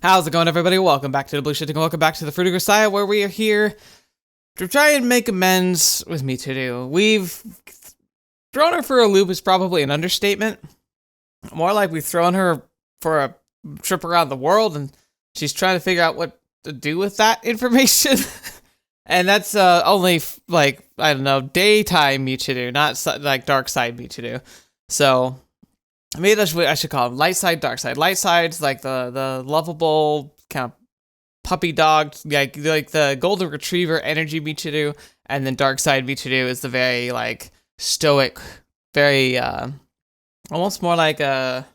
How's it going, everybody? Welcome back to TheBlueShifting, and welcome back to the Fruit of Grisaia, where we are here to try and make amends with Michiru. We've thrown her for a loop is probably an understatement. More like we've thrown her for a trip around the world, and she's trying to figure out what to do with that information. And that's only, like, I don't know, daytime Michiru, not like dark side Michiru. So maybe that's what I should call him. Light side, dark side. Light side's like the lovable kind of puppy dog, like the golden retriever energy Michiru, and then dark side Michiru is the very like stoic, very almost more like a,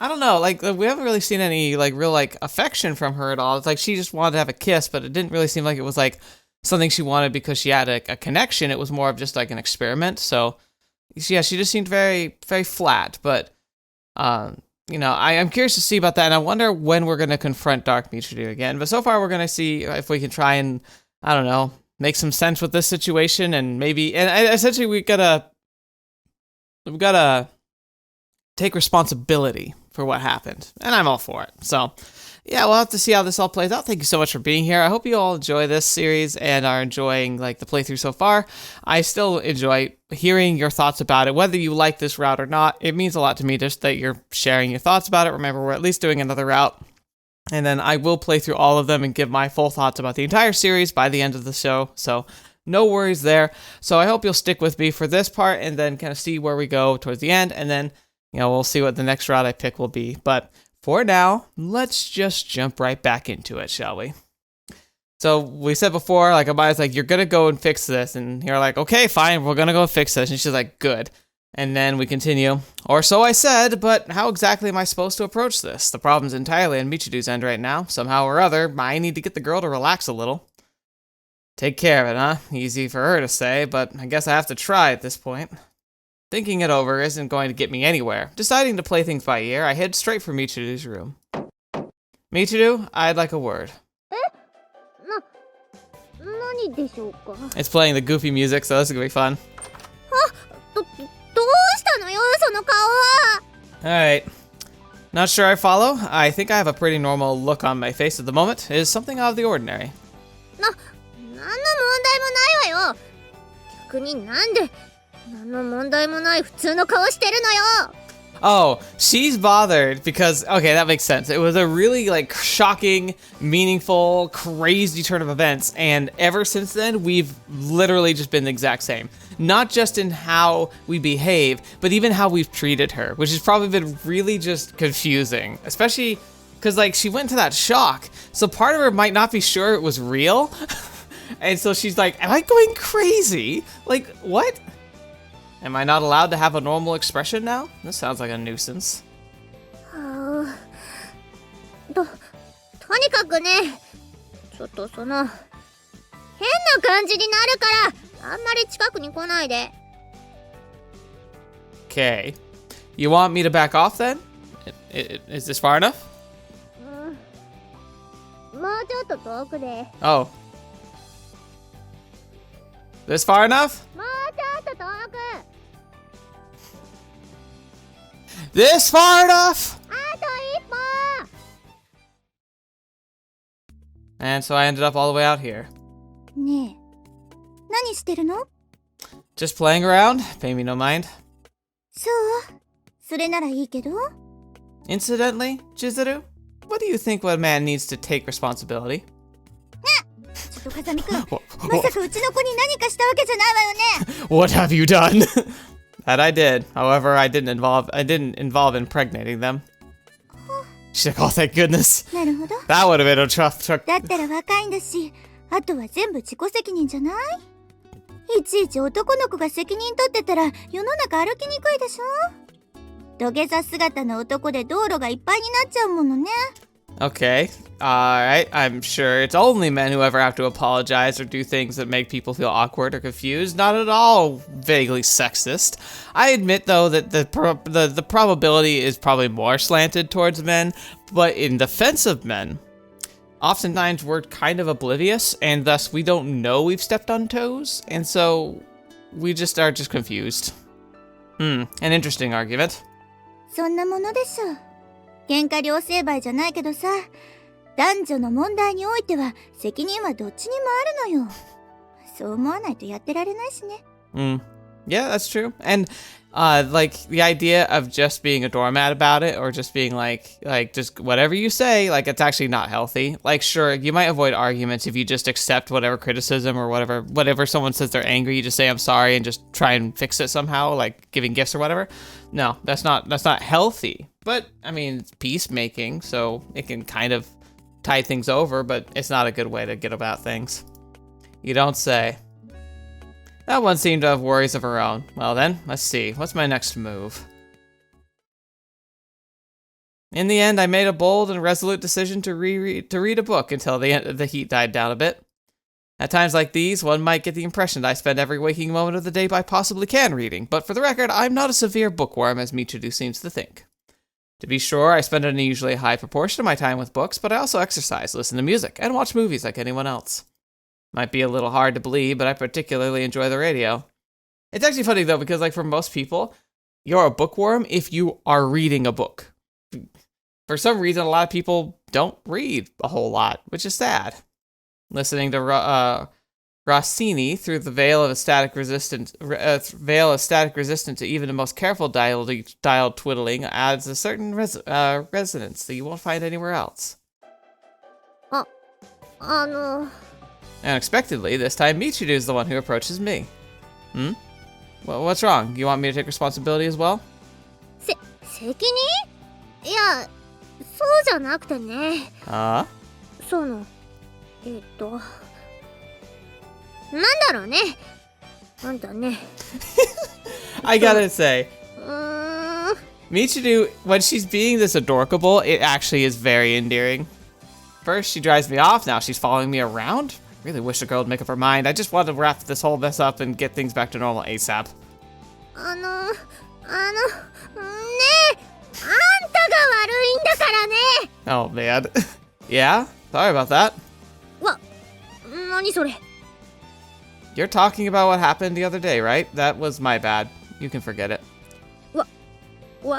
I don't know, like we haven't really seen any like real like affection from her at all. It's like she just wanted to have a kiss, but it didn't really seem like it was like something she wanted because she had a connection. It was more of just like an experiment. So yeah, she just seemed very, very flat, but, you know, I'm curious to see about that, and I wonder when we're going to confront Dark Michiru again, but so far we're going to see if we can try and, I don't know, make some sense with this situation, and maybe, and essentially we've got to take responsibility for what happened, and I'm all for it, so yeah, we'll have to see how this all plays out. Thank you so much for being here. I hope you all enjoy this series and are enjoying like the playthrough so far. I still enjoy hearing your thoughts about it, whether you like this route or not. It means a lot to me just that you're sharing your thoughts about it. Remember, we're at least doing another route, and then I will play through all of them and give my full thoughts about the entire series by the end of the show, so no worries there. So I hope you'll stick with me for this part and then kind of see where we go towards the end, and then, you know, we'll see what the next route I pick will be. But for now, let's just jump right back into it, shall we? So we said before, like, Amaya's like, you're gonna go and fix this, and you're like, okay, fine, we're gonna go fix this, and she's like, good. And then we continue, or so I said, but how exactly am I supposed to approach this? The problem's entirely on Michiru's end right now. Somehow or other, I need to get the girl to relax a little. Take care of it, huh? Easy for her to say, but I guess I have to try at this point. Thinking it over isn't going to get me anywhere. Deciding to play things by ear, I head straight for Michiru's room. Michiru, I'd like a word. It's playing the goofy music, so this is gonna be fun. Alright. Not sure I follow. I think I have a pretty normal look on my face at the moment. It is something out of the ordinary. Oh, she's bothered because, okay, that makes sense. It was a really, like, shocking, meaningful, crazy turn of events, and ever since then, we've literally just been the exact same. Not just in how we behave, but even how we've treated her, which has probably been really just confusing, especially because, like, she went into that shock, so part of her might not be sure it was real, and so she's like, am I going crazy? Like, what? Am I not allowed to have a normal expression now? This sounds like a nuisance. Okay. You want me to back off then? Is this far enough? Oh. This far enough? This far enough? And so I ended up all the way out here. Just playing around, pay me no mind. Incidentally, Chizuru, what do you think a man needs to take responsibility? What have you done? That I did. However, I didn't involve impregnating them. She's like, oh, thank goodness. That would have been a tough trick. Okay, alright, I'm sure it's only men who ever have to apologize or do things that make people feel awkward or confused. Not at all vaguely sexist. I admit, though, that the probability is probably more slanted towards men, but in defense of men, oftentimes we're kind of oblivious, and thus we don't know we've stepped on toes, and so we just are just confused. An interesting argument. 喧嘩両成敗じゃないけどさ、男女の問題においては責任はどっちにもあるのよ。そう思わないとやってられないしね。Yeah, that's true. And like the idea of just being a doormat about it, or just being like just whatever you say, like it's actually not healthy. Like sure, you might avoid arguments if you just accept whatever criticism or whatever someone says they're angry, you just say I'm sorry and just try and fix it somehow, like giving gifts or whatever. No, that's not healthy. But I mean, it's peacemaking, so it can kind of tide things over, but it's not a good way to get about things. You don't say. That one seemed to have worries of her own. Well then, let's see. What's my next move? In the end, I made a bold and resolute decision to read a book until the heat died down a bit. At times like these, one might get the impression that I spend every waking moment of the day I possibly can reading, but for the record, I'm not a severe bookworm as Michiru seems to think. To be sure, I spend an unusually high proportion of my time with books, but I also exercise, listen to music, and watch movies like anyone else. Might be a little hard to believe, but I particularly enjoy the radio. It's actually funny though, because like for most people, you're a bookworm if you are reading a book. For some reason, a lot of people don't read a whole lot, which is sad. Listening to Rossini through the veil of static resistance to even the most careful dial twiddling adds a certain resonance that you won't find anywhere else. Unexpectedly, this time Michiru is the one who approaches me. Well, what's wrong? You want me to take responsibility as well? 責任? いや、そうじゃなくてね。その、なんだろうね。あんたね。I gotta say, Michiru, when she's being this adorable, it actually is very endearing. First, she drives me off, now she's following me around? Really wish the girl would make up her mind. I just want to wrap this whole mess up and get things back to normal ASAP. ねえ、あんたが悪いんだからね。Oh man. Yeah? Sorry about that. 何それ? You're talking about what happened the other day, right? That was my bad. You can forget it. 忘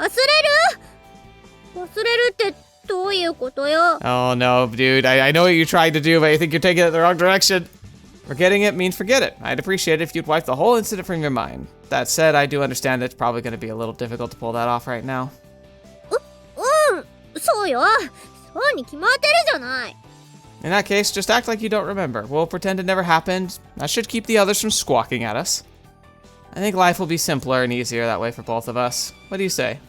れるってどういうことよ? Oh no, dude. I know what you're trying to do, but I think you're taking it in the wrong direction. Forgetting it means forget it. I'd appreciate it if you'd wipe the whole incident from your mind. That said, I do understand that it's probably going to be a little difficult to pull that off right now. そうよ。そうに決まってるじゃない。 In that case, just act like you don't remember. We'll pretend it never happened. That should keep the others from squawking at us. I think life will be simpler and easier that way for both of us. What do you say?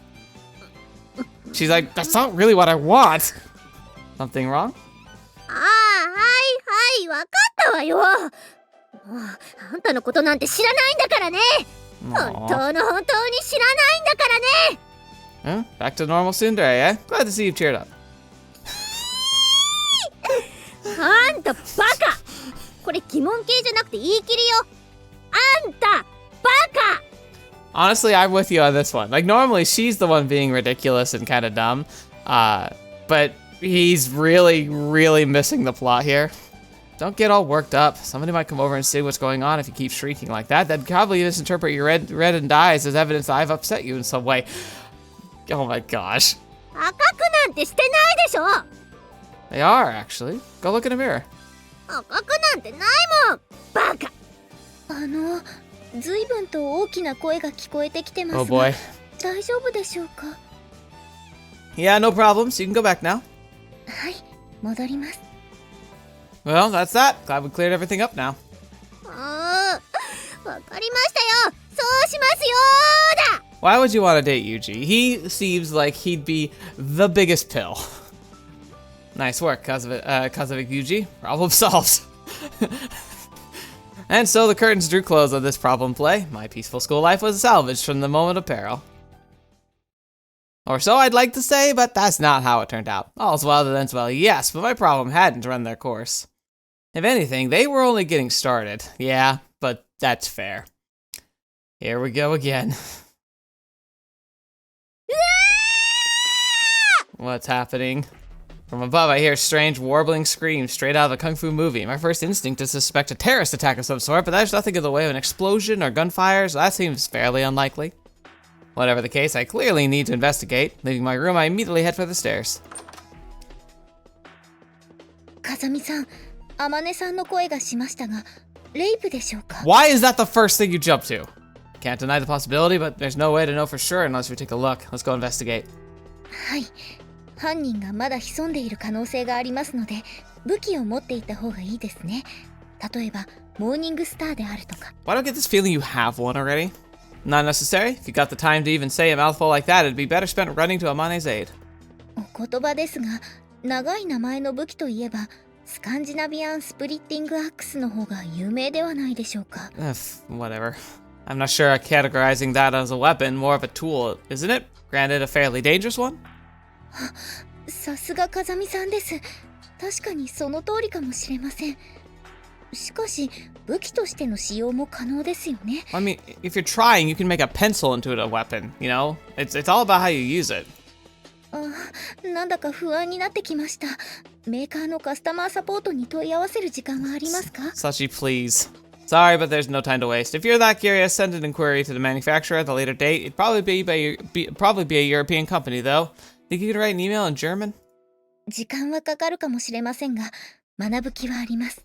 She's like, that's not really what I want. Something wrong? はい、わかったわよ。もう、あんたのことなんて知らないんだからね。本当に知らないんだからね。Back to normal soon, eh? Glad to see you've cheered up. あんたバカ。これ疑問形じゃなくて言い切りよ。あんたバカ。 Honestly, I'm with you on this one. Like, normally she's the one being ridiculous and kind of dumb. But he's really, really missing the plot here. Don't get all worked up. Somebody might come over and see what's going on if you keep shrieking like that. They'd probably misinterpret your red and eyes as evidence that I've upset you in some way. Oh my gosh. 赤くなんてしてないでしょ. They are, actually. Go look in a mirror. 赤くなんてないもん。バカ。随分と大きな声が聞こえてきてますが。Oh boy. 大丈夫でしょうか? Yeah, no problems. You can go back now. はい、戻ります。 Well, that's that. Glad we cleared everything up now. わかりましたよ。そうしますよーだ。 Why would you want to date Yuuji? He seems like he'd be the biggest pill. Nice work, Kazama Yuuji. Problem solved. And so the curtains drew close on this problem play. My peaceful school life was salvaged from the moment of peril. Or so I'd like to say, but that's not how it turned out. All's well that ends well, yes, but my problem hadn't run their course. If anything, they were only getting started. Yeah, but that's fair. Here we go again. What's happening? From above, I hear strange, warbling screams straight out of a kung fu movie. My first instinct is to suspect a terrorist attack of some sort, but there's nothing in the way of an explosion or gunfire, so that seems fairly unlikely. Whatever the case, I clearly need to investigate. Leaving my room, I immediately head for the stairs. 風見さん、あまねさんの声がしましたが、レイプでしょうか？ Why is that the first thing you jump to? Can't deny the possibility, but there's no way to know for sure unless we take a look. Let's go investigate. はい。犯人がまだ潜んでいる可能性がありますので、武器を持っていた方がいいですね。例えば、モーニングスターであるとか。Why do I get this feeling you have one already? Not necessary. If you got the time to even say a mouthful like that, it'd be better spent running to Amane's aid. お言葉ですが、長い名前の武器といえば、スカンジナビアンスプリッティングアックスの方が有名ではないでしょうか。Whatever. I'm not sure categorizing that as a weapon, more of a tool, isn't it? Granted, a fairly dangerous one? さすが風見さんです。確かにその通りかもしれません。しかし、武器としての使用も可能ですよね。I mean, if you're trying, you can make a pencil into a weapon, you know? It's all about how you use it. なんだか不安になってきました。メーカーのカスタマーサポートに問い合わせる時間はありますか？ Sachi, please. Sorry, but there's no time to waste. If you're that curious, send an inquiry to the manufacturer at a later date. It'd probably be a European company, though. Think you could write an email in German? 時間はかかるかもしれませんが、学ぶ気はあります。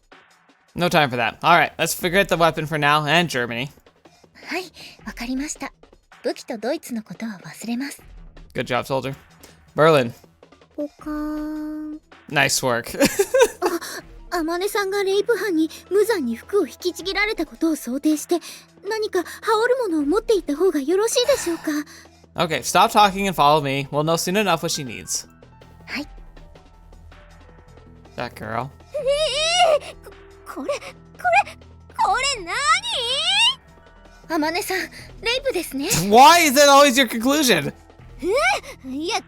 No time for that. Alright, let's forget the weapon for now, and Germany. はい、わかりました。武器とドイツのことは忘れます。Good job, soldier. Berlin. ポカーン。Nice work. あまねさんがレイプ犯に無残に服を引きちぎられたことを想定して、何か羽織るものを持っていった方がよろしいでしょうか？ Okay, stop talking and follow me. We'll know soon enough what she needs. はい。That girl. これ何？あまねさん、レイプですね。Why is that always your conclusion? いや違う。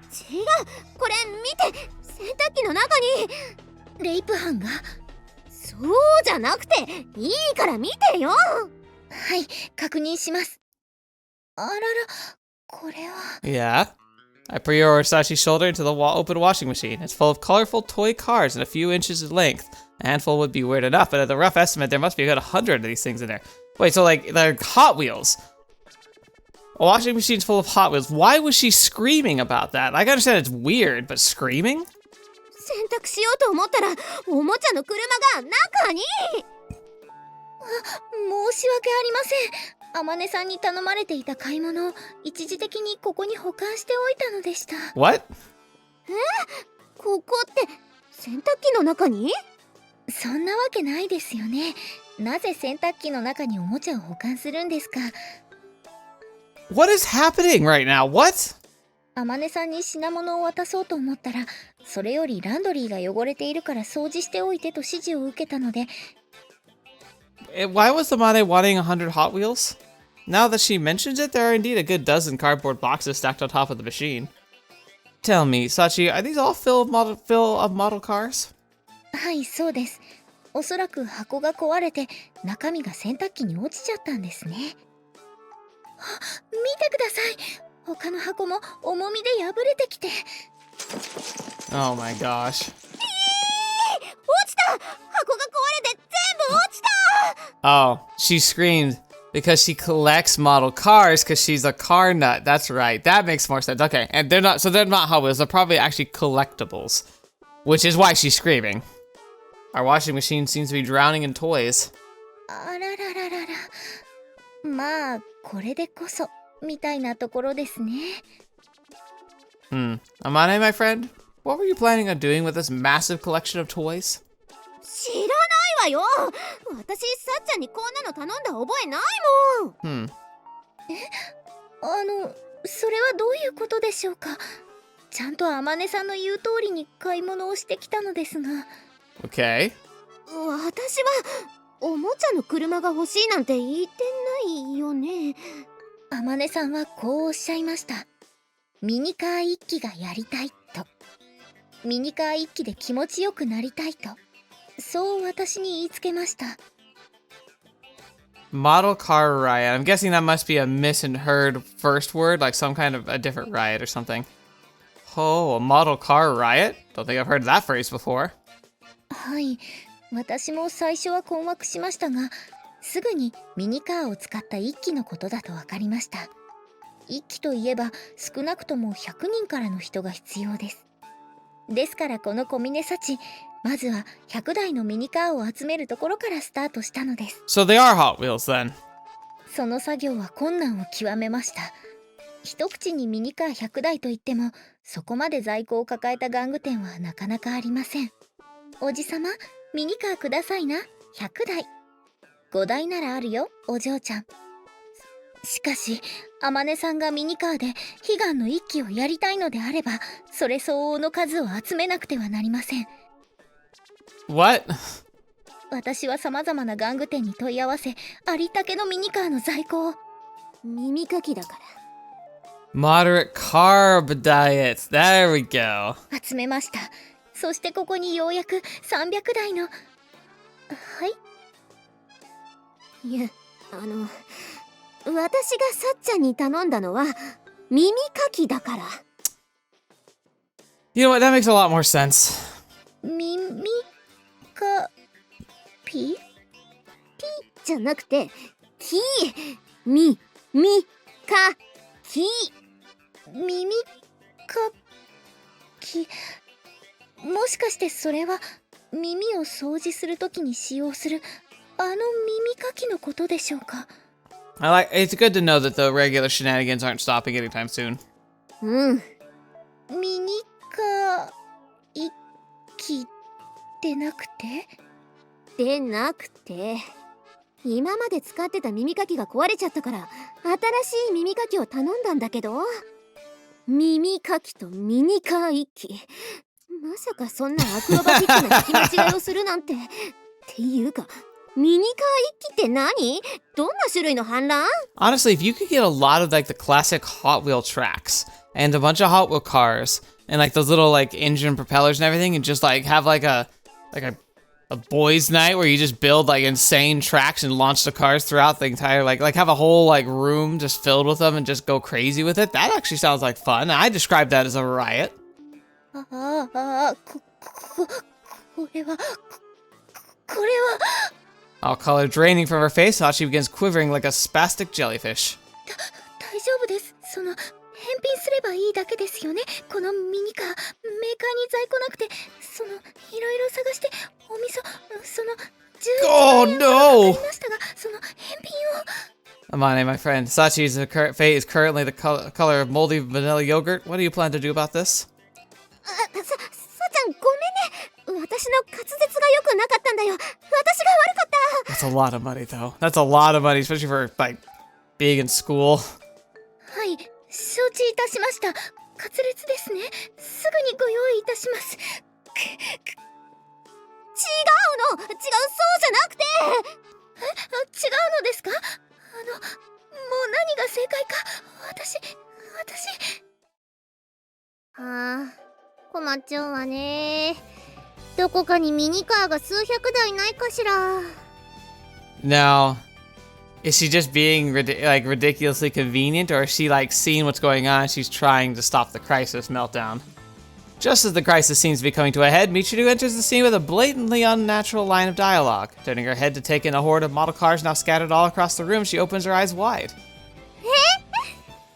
これ見て、洗濯機の中にレイプ犯が。そうじゃなくて、いいから見てよ。はい、確認します。あらら、これは。Yeah. I put your Sachi's shoulder into the open washing machine. It's full of colorful toy cars and a few inches in length. A handful would be weird enough, but at the rough estimate, there must be a good 100 of these things in there. Wait, so like, they're Hot Wheels. A washing machine's full of Hot Wheels. Why was she screaming about that? I can understand it's weird, but screaming? 洗濯しようと思ったら、おもちゃの車が中に。申し訳ありません。あまねさんに頼まれていた買い物を一時的にここに保管しておいたのでした。What? ここって洗濯機の中に？そんなわけないですよね。なぜ洗濯機の中におもちゃを保管するんですか？ What is happening right now? What? あまねさんに品物を渡そうと思ったら、それよりランドリーが汚れているから掃除しておいてと指示を受けたので。Why was the Mane wanting 100 Hot Wheels? Now that she mentions it, there are indeed a good dozen cardboard boxes stacked on top of the machine. Tell me, Sachi, are these all full of model cars? はい、そうです。おそらく箱が壊れて中身が洗濯機に落ちちゃったんですね。見てください。他の箱も重みで破れてきて。Oh my gosh. 落ちた！箱が壊れて全部落ちた！ Oh, she screamed because she collects model cars because she's a car nut. That's right. That makes more sense. Okay, and they're not Hot Wheels. They're probably actually collectibles, which is why she's screaming. Our washing machine seems to be drowning in toys. あららららら。まあ、これでこそみたいなところですね。Amane, my friend, what were you planning on doing with this massive collection of toys? 知らないわよ。私、さっちゃんにこんなの頼んだ覚えないもん。それはどういうことでしょうか。ちゃんとあまねさんの言う通りに買い物をしてきたのですが。Okay. 私はおもちゃの車が欲しいなんて言ってないよね。あまねさんはこうおっしゃいました。ミニカー一機がやりたいと。ミニカー一機で気持ちよくなりたいと。そう私に言いつけました。Model Car Riot. I'm guessing that must be a misheard first word, like some kind of a different riot or something. Oh, a model car riot? Don't think I've heard that phrase before. はい、私も最初は困惑しましたが、すぐにミニカーを使った一機のことだと分かりました。1機といえば少なくとも100人からの人が必要です。ですからこの小峰幸、まずは100台のミニカーを集めるところからスタートしたのです。So they are Hot Wheels then. その作業は困難を極めました。一口にミニカー100台といっても、そこまで在庫を抱えた玩具店はなかなかありません。おじさま、ミニカーくださいな、100台。5台ならあるよ、お嬢ちゃん。しかし、あまねさんがミニカーで悲願の1機をやりたいのであれば、それ相応の数を集めなくてはなりません。What? 私は様々な玩具店に問い合わせ、ありったけのミニカーの在庫を。耳かきだから。Moderate carb diet. There we go. 集めました。そしてここにようやく300台の。はい。いや、私がさっちゃんに頼んだのは耳かきだから。You know what? That makes a lot more sense. 耳かピ？ピじゃなくてキみかき。耳かき。もしかしてそれは耳を掃除するときに使用するあの耳かきのことでしょうか。It's good to know that the regular shenanigans aren't stopping anytime soon. うん。ミニカ一機でなくて？でなくて、今まで使ってた耳かきが壊れちゃったから新しい耳かきを頼んだんだけど、耳かきとミニカー一機、まさかそんなアクロバティックな聞き間違いをするなんて。っていうか、ミニカー一機って何？どんな種類の反乱？ Honestly, if you could get a lot of like the classic Hot Wheel tracks and a bunch of Hot Wheel cars and like those little like engine propellers and everything, and just like have like a boys' night where you just build like insane tracks and launch the cars throughout the entire like have a whole like room just filled with them and just go crazy with it. That actually sounds like fun. I describe that as a riot. これは All color draining from her face, Hachi begins quivering like a spastic jellyfish. 大丈夫です。返品すればいいだけですよね。このミニカー、メーカーに在庫なくて、いろいろ探して、お味噌、11万円はかかりましたが、返品を。Amane, my friend, Sachi's fate is currently the color of moldy vanilla yogurt. What do you plan to do about this? さちゃん、ごめんね。私の滑舌が良くなかったんだよ。私が悪かった。That's a lot of money, though. That's a lot of money, especially for, like, being in school. はい、承知いたしました。滑舌ですね。すぐにご用意いたします。違うの、そうじゃなくて。違うのですか？もう何が正解か。私。困っちゃうわね。どこかにミニカーが数百台ないかしら。Now, is she just being ridiculously convenient, or is she like seeing what's going on and she's trying to stop the crisis meltdown? Just as the crisis seems to be coming to a head, Michiru enters the scene with a blatantly unnatural line of dialogue. Turning her head to take in a horde of model cars now scattered all across the room, she opens her eyes wide.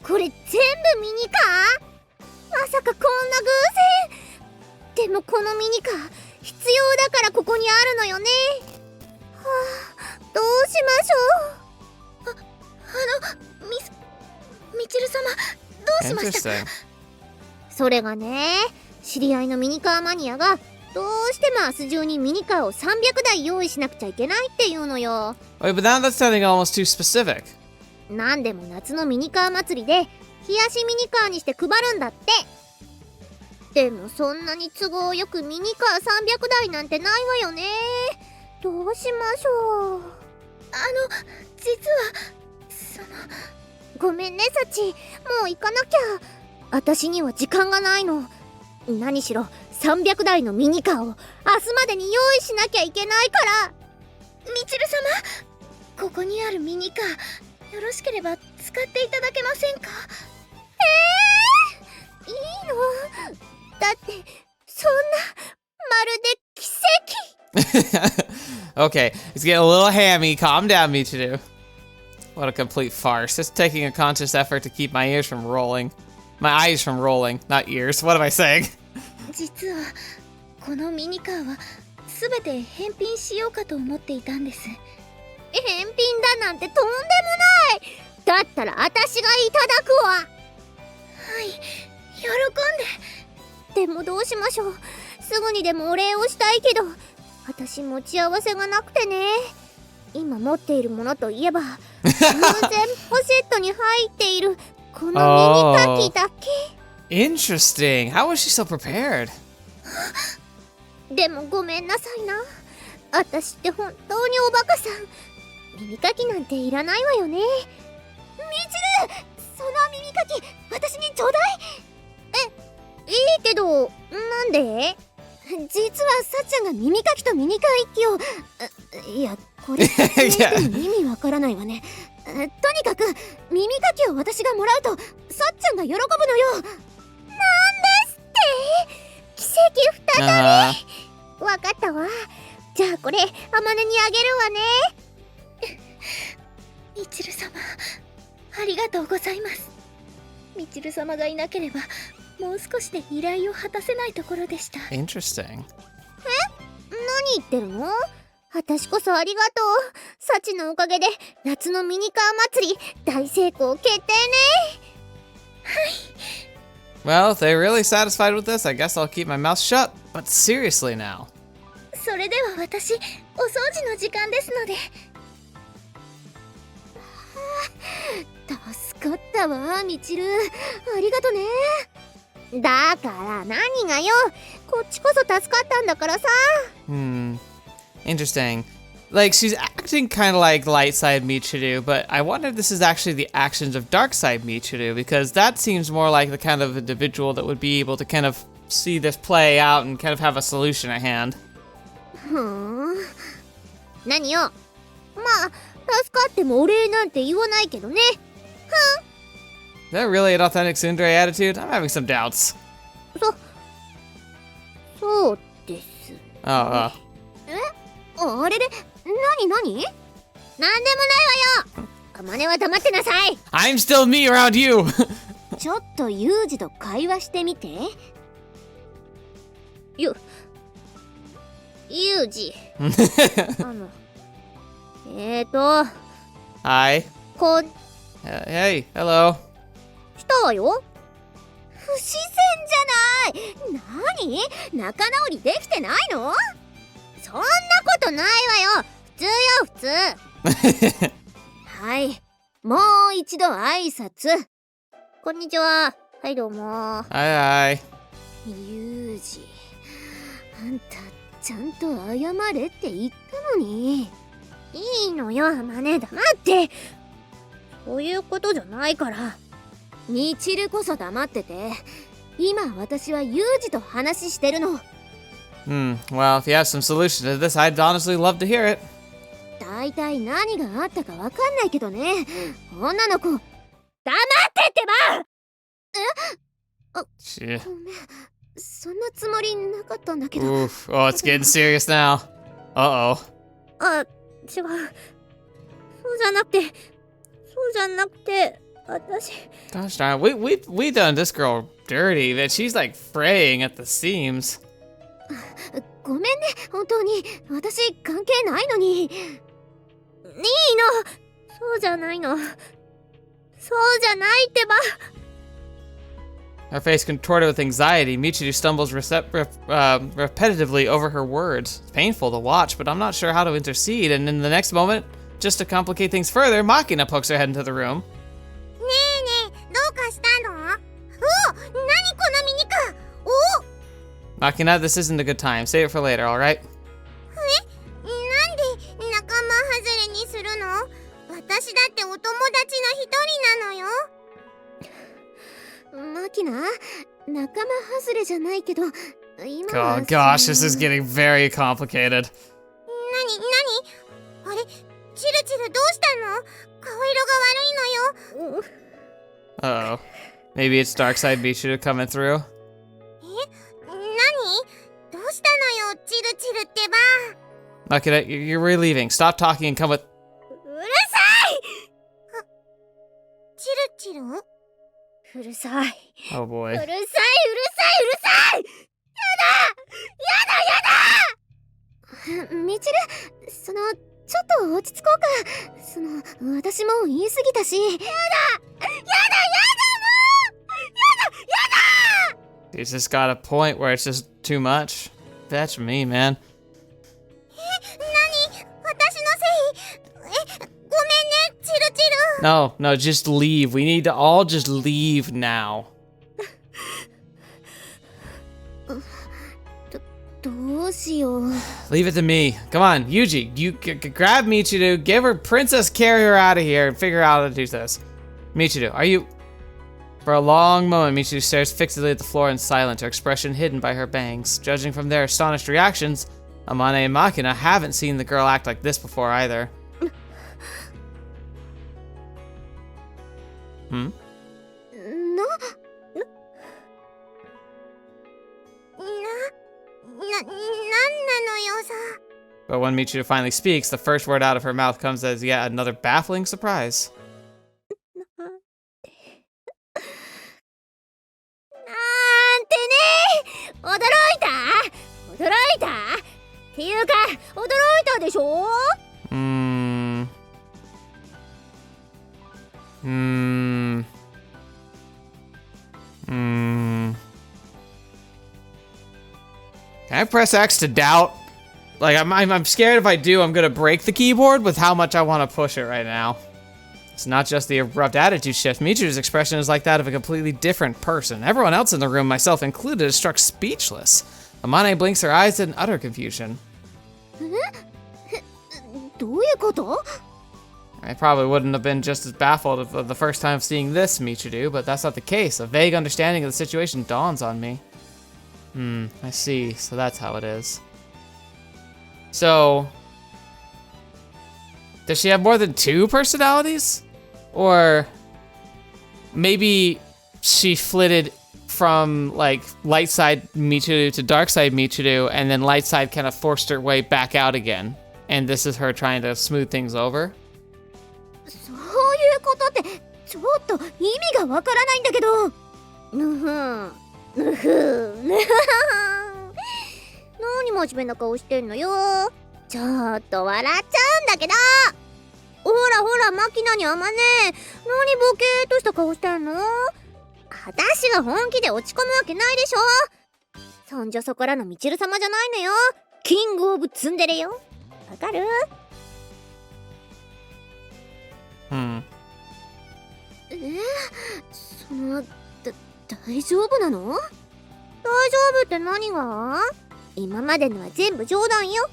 これ全部ミニカー？まさかこんな偶然。でもこのミニカー必要だからここにあるのよね。どうしましょう。みちる様、どうしましたか？それがね、知り合いのミニカーマニアがどうしても明日中にミニカーを300台用意しなくちゃいけないっていうのよ。Wait, but now that's sounding almost too specific. なんでも夏のミニカー祭りで冷やしミニカーにして配るんだって。でもそんなに都合よくミニカー300台なんてないわよね。どうしましょう。実はごめんねサチ、もう行かなきゃ。私には時間がないの。何しろ300台のミニカーを明日までに用意しなきゃいけないから。みちる様、ここにあるミニカーよろしければ使っていただけませんか？いいの？だってそんなまるで奇跡。Okay, it's getting a little hammy. Calm down, Michiru. What a complete farce. It's taking a conscious effort to keep my ears from rolling. My eyes from rolling, not ears. What am I saying? 実はこのミニカーはすべて返品しようかと思っていたんです。返品だなんてとんでもない。だったら私がいただくわ。はい、喜んで。でもどうしましょう。すぐにでもお礼をしたいけど、私持ち合わせがなくてね。今持っているものといえば偶然ポシェットに入っているこのミニカキだけ。Interesting. How was she so prepared? でもごめんなさいな。私って本当におバカさん。耳かきなんていらないわよね。みちる、その耳かき私にちょうだい。いいけどなんで？実はさっちゃんが耳かきとミニカー一機をいやこれ意味わからないわね。とにかく耳かきを私がもらうとさっちゃんが喜ぶのよ。なんですって奇跡再び。わかったわ。じゃあこれあまねにあげるわね。みちる様ありがとうございます。みちる様がいなければもう少しで依頼を果たせないところでした。Interesting. 何言ってるの？私こそありがとう。サチのおかげで夏のミニカー祭り大成功決定ね。Well, if they're really satisfied with this, I guess I'll keep my mouth shut. But seriously now. それでは私お掃除の時間ですので。助かったわみちる。ありがとね。だから何がよ。こっちこそ助かったんだからさ。Interesting. Like, she's acting kind of like light side Michiru, but I wonder if this is actually the actions of dark side Michiru, because that seems more like the kind of individual that would be able to kind of see this play out and kind of have a solution at hand. 何よ。まあ助かってもお礼なんて言わないけどね。Is that really an authentic tsundere attitude? I'm having some doubts. そうです。あれれ何なんでもないわよ。あまねは黙ってなさい。 I'm still me around you! ちょっとユージと会話してみて。ユージHi. こ Hey, hello. したわよ。不自然じゃない。何？仲直りできてないの？そんなことないわよ。普通よ普通。はい、もう一度挨拶。こんにちは。はいどうも。Hi. ユージ、あんたちゃんと謝れって言ったのに。いいのよあまね、黙って。そういうことじゃないから。みちるこそ黙ってて。今私はユージと話してるの。Well, if you have some solution to this, I'd honestly love to hear it. だいたい何があったかわかんないけどね。女の子、黙ってってば。Shit. ごめん、そんなつもりなかったんだけど。Oof. Oh, it's getting serious now. Uh-oh. 違う。そうじゃなくて、私。Gosh darn, we done this girl dirty, that she's like fraying at the seams. ごめんね、本当に。私関係ないのに。いいの。そうじゃないの。そうじゃないってば。Her face contorted with anxiety, Michiru stumbles repetitively over her words. It's painful to watch, but I'm not sure how to intercede, and in the next moment, just to complicate things further, Makina pokes her head into the room. ねえ、どうかしたの？何このミニカー。Makina, this isn't a good time. Save it for later, alright? なんで仲間外れにするの？私だってお友達の一人なのよ。マキナ、仲間外れじゃないけど、今は。Oh gosh, this is getting very complicated. あれ、チルチルどうしたの？顔色が悪いのよ。Uh-oh. Maybe it's Dark Side Michiru coming through? どうしたのよ、チルチルってば。Makina, you're relieving. Stop talking and come with. うるさい！チル？うるさい。Oh boy. うるさい、うるさい、うるさい！やだミチル、ちょっと落ち着こうか。私も言い過ぎたし。やだ He's just got a point where it's just too much. That's me, man. 何？私のせい？ごめんね、チルチル。 No, just leave. We need to all just leave now. どうしよう。 Leave it to me. Come on, Yuuji. You grab Michiru, give her princess, carry her out of here, and figure out how to do this. Michiru, are you... For a long moment, Michiru stares fixedly at the floor in silence, her expression hidden by her bangs. Judging from their astonished reactions, Amane and Makina haven't seen the girl act like this before either. Hmm? なんなのよさ。 But when Michiru finally speaks, the first word out of her mouth comes as yet another baffling surprise. なんてね、驚いたっていうか、驚いたでしょ。Can I press X to doubt? Like, I'm scared if I do, I'm gonna break the keyboard with how much I want to push it right now. It's not just the abrupt attitude shift. Michiru's expression is like that of a completely different person. Everyone else in the room, myself included, is struck speechless. Amane blinks her eyes in utter confusion. どういうこと？ I probably wouldn't have been just as baffled of the first time of seeing this Michiru, but that's not the case. A vague understanding of the situation dawns on me. I see. So that's how it is. So, does she have more than 2 personalities? Or maybe she flitted from, like, light side Michiru to dark side Michiru, and then light side kind of forced her way back out again. And this is her trying to smooth things over? そういうことってちょっと意味がわからないんだけど。何真面目な顔してんのよ。ちょっと笑っちゃうんだけど。ほらマキナにあまね、何ボケーっとした顔してんの？私が本気で落ち込むわけないでしょ。そんじょそこらのミチル様じゃないのよ。キングオブツンデレよ。わかる？大丈夫なの？大丈夫って何が？今までのは全部冗談よ。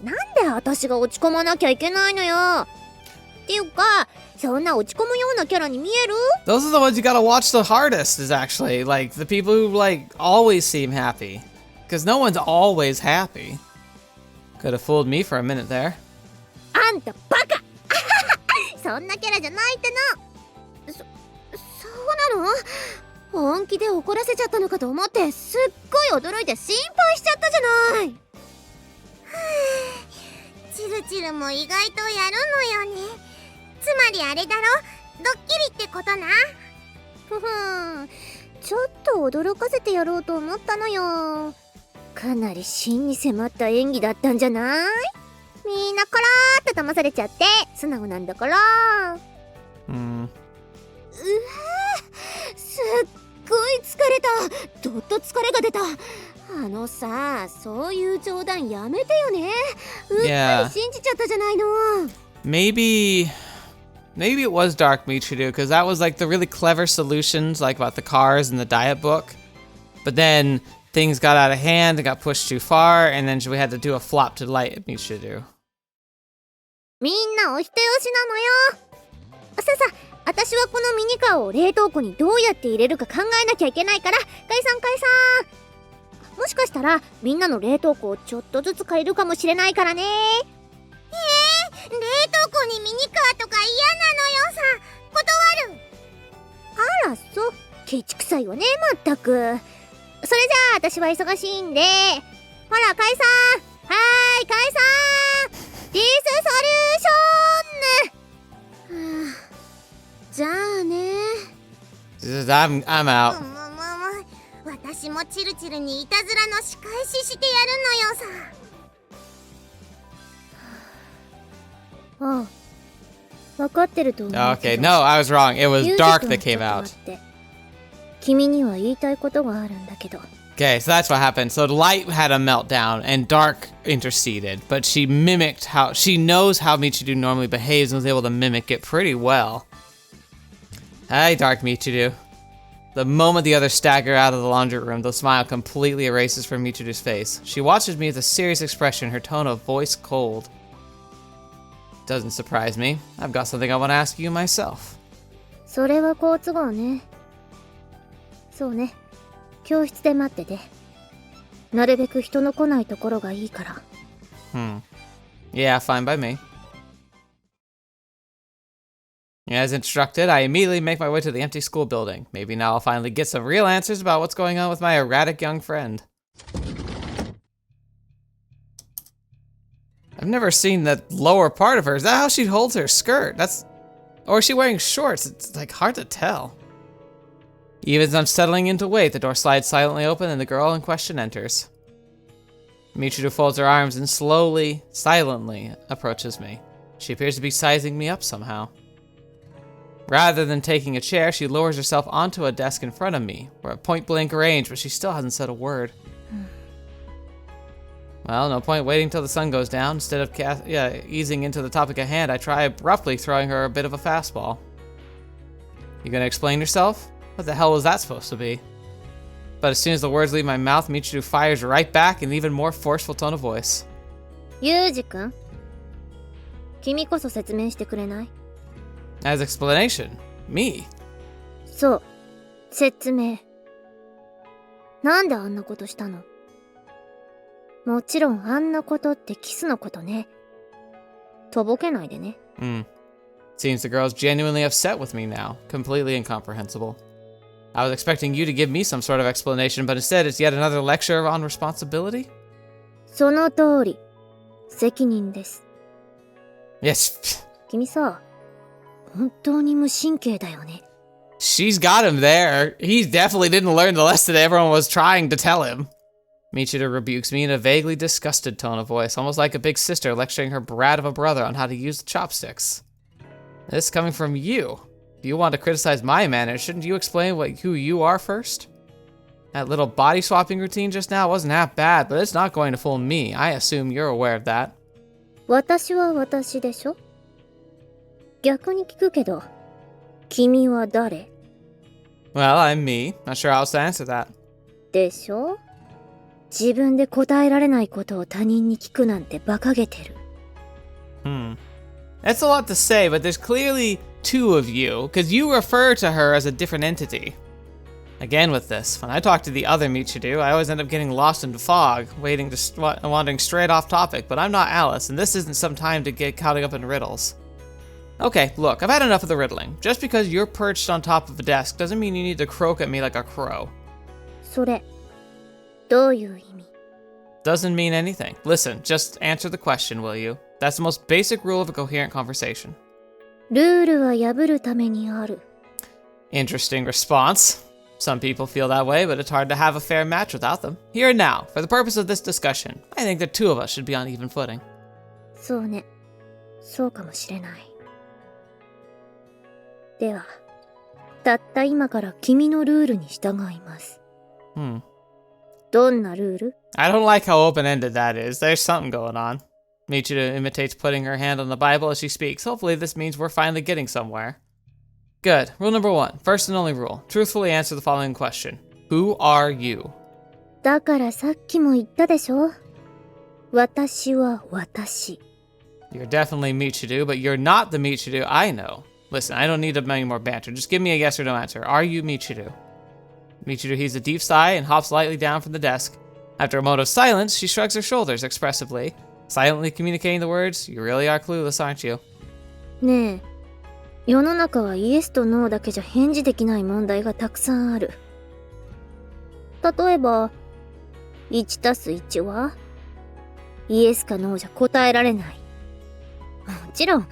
なんで私が落ち込まなきゃいけないのよ。っていうか、そんな落ち込むようなキャラに見える？ Those are the ones you gotta watch the hardest, is actually, like, the people who, like, always seem happy. Because no one's always happy. Could have fooled me for a minute there. あんたバカそんなキャラじゃないっての。そうなの？本気で怒らせちゃったのかと思ってすっごい驚いて心配しちゃったじゃない。チルチルも意外とやるのよね。つまりあれだろ、ドッキリってことな。ちょっと驚かせてやろうと思ったのよ。かなり真に迫った演技だったんじゃない？みんなコローっと騙されちゃって素直なんだから。すっごい疲れた。どっと疲れが出た。あのさ、そういう冗談やめてよね。うっかり信じちゃったじゃないの。Maybe it was Dark Michiru, because that was like the really clever solutions, like about the cars and the diet book. But then things got out of hand and got pushed too far, and then we had to do a flop to Light Michiru. みんなお人よしなのよ。さ、私はこのミニカーを冷凍庫にどうやって入れるか考えなきゃいけないから、解散。もしかしたらみんなの冷凍庫をちょっとずつ借りるかもしれないからね。冷凍庫にミニカーとか嫌なのよさ。断る。あらそう、ケチくさいわねまったく。それじゃあ私は忙しいんで、ほら解散。解散。ディスソリューション。じゃあね。I'm out. 私もチルチルにいたずらの仕返ししてやるのよさ。ああ、分かってると思うけ Okay, ど。 no, I was wrong. It was Dark that came out. 君には言いたいことがあるんだけど。 Okay, so that's what happened. So Light had a meltdown, and Dark interceded, but she mimicked how she knows how Michiru normally behaves and was able to mimic it pretty well. Hi, Dark Michiru. The moment the others stagger out of the laundry room, the smile completely erases from Michiru's face. She watches me with a serious expression, her tone of voice cold. Doesn't surprise me. I've got something I want to ask you myself. それは好都合ね。そうね。教室で待ってて。なるべく人の来ないところがいいから。Yeah, fine by me. As instructed, I immediately make my way to the empty school building. Maybe now I'll finally get some real answers about what's going on with my erratic young friend. I've never seen the lower part of her. Is that how she holds her skirt? Or is she wearing shorts? It's like hard to tell. Even as I'm settling into wait, the door slides silently open and the girl in question enters. Michiru folds her arms and slowly, silently approaches me. She appears to be sizing me up somehow. Rather than taking a chair, she lowers herself onto a desk in front of me. We're at point-blank range, but she still hasn't said a word. Well, no point waiting till the sun goes down. Instead of easing into the topic at hand, I try abruptly throwing her a bit of a fastball. You gonna explain yourself? What the hell was that supposed to be? But as soon as the words leave my mouth, Michiru fires right back in an even more forceful tone of voice. Yuuji-kun, 君こそ説明してくれない? As explanation? Me? そう、説明。なんであんなことしたの? もちろんあんなことってキスのことね。とぼけないでね。Seems the girl's genuinely upset with me now. Completely incomprehensible. I was expecting you to give me some sort of explanation, but instead it's yet another lecture on responsibility? その通り。責任です。Yes. 君さ、本当に無神経だよね。She's got him there. He definitely didn't learn the lesson that everyone was trying to tell him. Michiru rebukes me in a vaguely disgusted tone of voice, almost like a big sister lecturing her brat of a brother on how to use the chopsticks. This coming from you. If you want to criticize my manners, shouldn't you explain who you are first? That little body swapping routine just now wasn't half bad, but it's not going to fool me. I assume you're aware of that. 私は私でしょ? 逆に聞くけど、君は誰? Well, I'm me. Not sure how else to answer that. でしょ? 自分で答えられないことを他人に聞くなんて馬鹿げてる。That's a lot to say, but there's clearly two of you, because you refer to her as a different entity. Again with this, when I talk to the other Michiru, I always end up getting lost in fog, wandering straight off topic, but I'm not Alice, and this isn't some time to get caught up in riddles. Okay, look, I've had enough of the riddling. Just because you're perched on top of a desk doesn't mean you need to croak at me like a crow. それ、どういう意味? Doesn't mean anything. Listen, just answer the question, will you? That's the most basic rule of a coherent conversation. ルールは破るためにある。Interesting response. Some people feel that way, but it's hard to have a fair match without them. Here and now, for the purpose of this discussion, I think the two of us should be on even footing. そうね。そうかもしれない。では、たった今から君のルールに従います。どんなルール? I don't like how open-ended that is. There's something going on. Michiru imitates putting her hand on the Bible as she speaks. Hopefully this means we're finally getting somewhere. Good. Rule number 1. First and only rule. Truthfully answer the following question. Who are you? だからさっきも言ったでしょ? 私は私。You're definitely Michiru, but you're not the Michiru I know. Listen, I don't need any more banter. Just give me a yes or no answer. Are you Michiru? Michiru heaves a deep sigh and hops lightly down from the desk. After a moment of silence, she shrugs her shoulders expressively, silently communicating the words, "You really are clueless, aren't you?" ねえ、世の中はイエスとノーだけじゃ返事できない問題がたくさんある。例えば、1+1 はイエスかノーじゃ答えられない。もちろん、